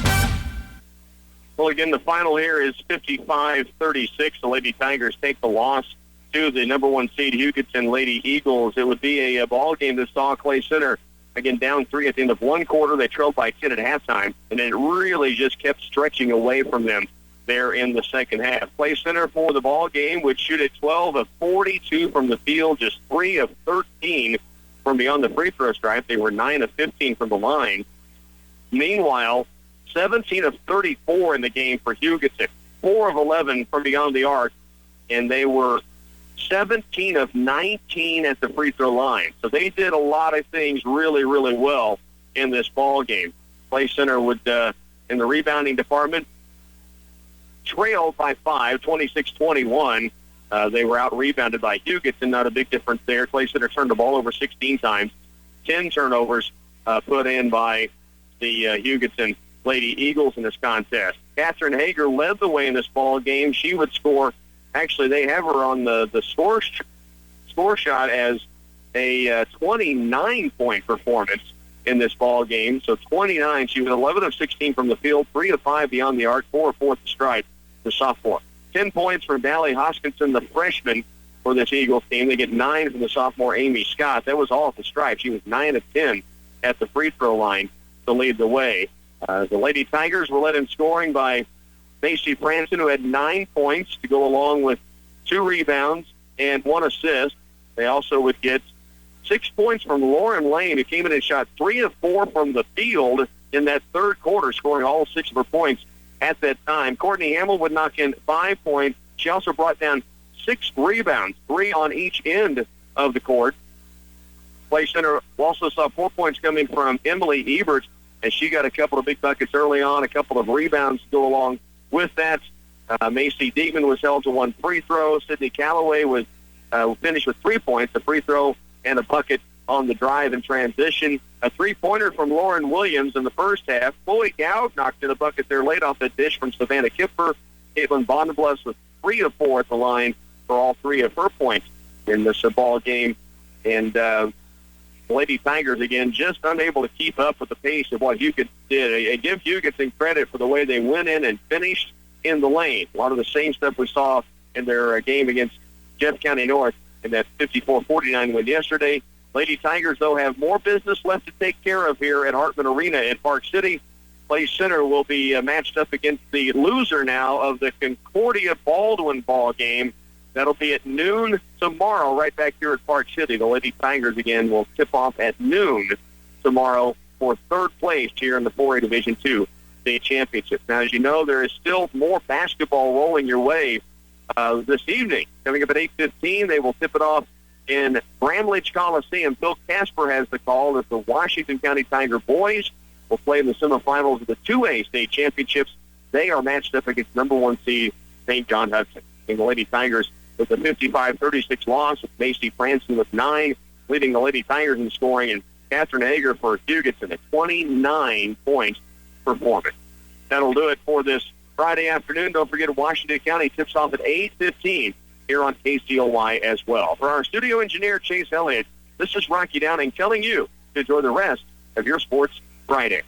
Well, again, the final here is 55-36. The Lady Tigers take the loss to the number 1 seed Hugoton Lady Eagles. It would be a ball game that saw Clay Center, again, down 3 at the end of one quarter. They trailed by 10 at halftime, and it really just kept stretching away from them there in the second half. Clay Center for the ball game would shoot at 12 of 42 from the field, just 3 of 13 from beyond the free throw stripe. They were 9 of 15 from the line. Meanwhile, 17 of 34 in the game for Hugoton, 4 of 11 from beyond the arc, and they were 17 of 19 at the free throw line. So they did a lot of things really, really well in this ball game. Clay Center would, in the rebounding department, trailed by 5, 26-21. They were out-rebounded by Hugoton. Not a big difference there. Clay Center turned the ball over 16 times. 10 turnovers put in by the Hugoton Lady Eagles in this contest. Catherine Hager led the way in this ball game. She would score. Actually, they have her on the score shot as a 29-point performance in this ball game. So 29. She was 11 of 16 from the field, 3 of 5 beyond the arc, 4 of 4 at the stripe, the sophomore. 10 points from Dally Hoskinson, the freshman for this Eagles team. They get 9 from the sophomore Amy Scott. That was all at the stripe. She was 9 of 10 at the free throw line to lead the way. The Lady Tigers were led in scoring by Macy Franson, who had 9 points to go along with 2 rebounds and 1 assist. They also would get 6 points from Lauren Lane, who came in and shot 3 of 4 from the field in that third quarter, scoring all 6 of her points at that time. Courtney Hamill would knock in 5 points. She also brought down 6 rebounds, 3 on each end of the court. Clay Center also saw 4 points coming from Emily Ebert, and she got a couple of big buckets early on, a couple of rebounds to go along with that. Macy Diekman was held to 1 free throw. Sydney Calloway was finished with 3 points, a free throw and a bucket on the drive and transition. A 3-pointer from Lauren Williams in the first half. Chloe Gowd knocked in a bucket there late off the dish from Savannah Kipper. Caitlin Bondenbless with 3 of 4 at the line for all 3 of her points in this ball game. And Lady Tigers, again, just unable to keep up with the pace of what Hugoton did. I give Hugoton credit for the way they went in and finished in the lane. A lot of the same stuff we saw in their game against Jeff County North in that 54-49 win yesterday. Lady Tigers, though, have more business left to take care of here at Hartman Arena in Park City. Clay Center will be matched up against the loser now of the Concordia Baldwin ball game. That'll be at noon tomorrow right back here at Park City. The Lady Tigers, again, will tip off at noon tomorrow for third place here in the 4A Division II state championship. Now, as you know, there is still more basketball rolling your way this evening. Coming up at 8:15, they will tip it off in Bramlage Coliseum. Bill Casper has the call that the Washington County Tiger boys will play in the semifinals of the 2A state championships. They are matched up against number 1 seed St. John Hudson. And the Lady Tigers with a 55-36 loss, with Macy Franson with 9, leading the Lady Tigers in scoring, and Catherine Hager for Hugoton, a 29-point performance. That'll do it for this Friday afternoon. Don't forget, Washington County tips off at 8:15 here on KCOY as well. For our studio engineer, Chase Elliott, this is Rocky Downing telling you to enjoy the rest of your Sports Friday.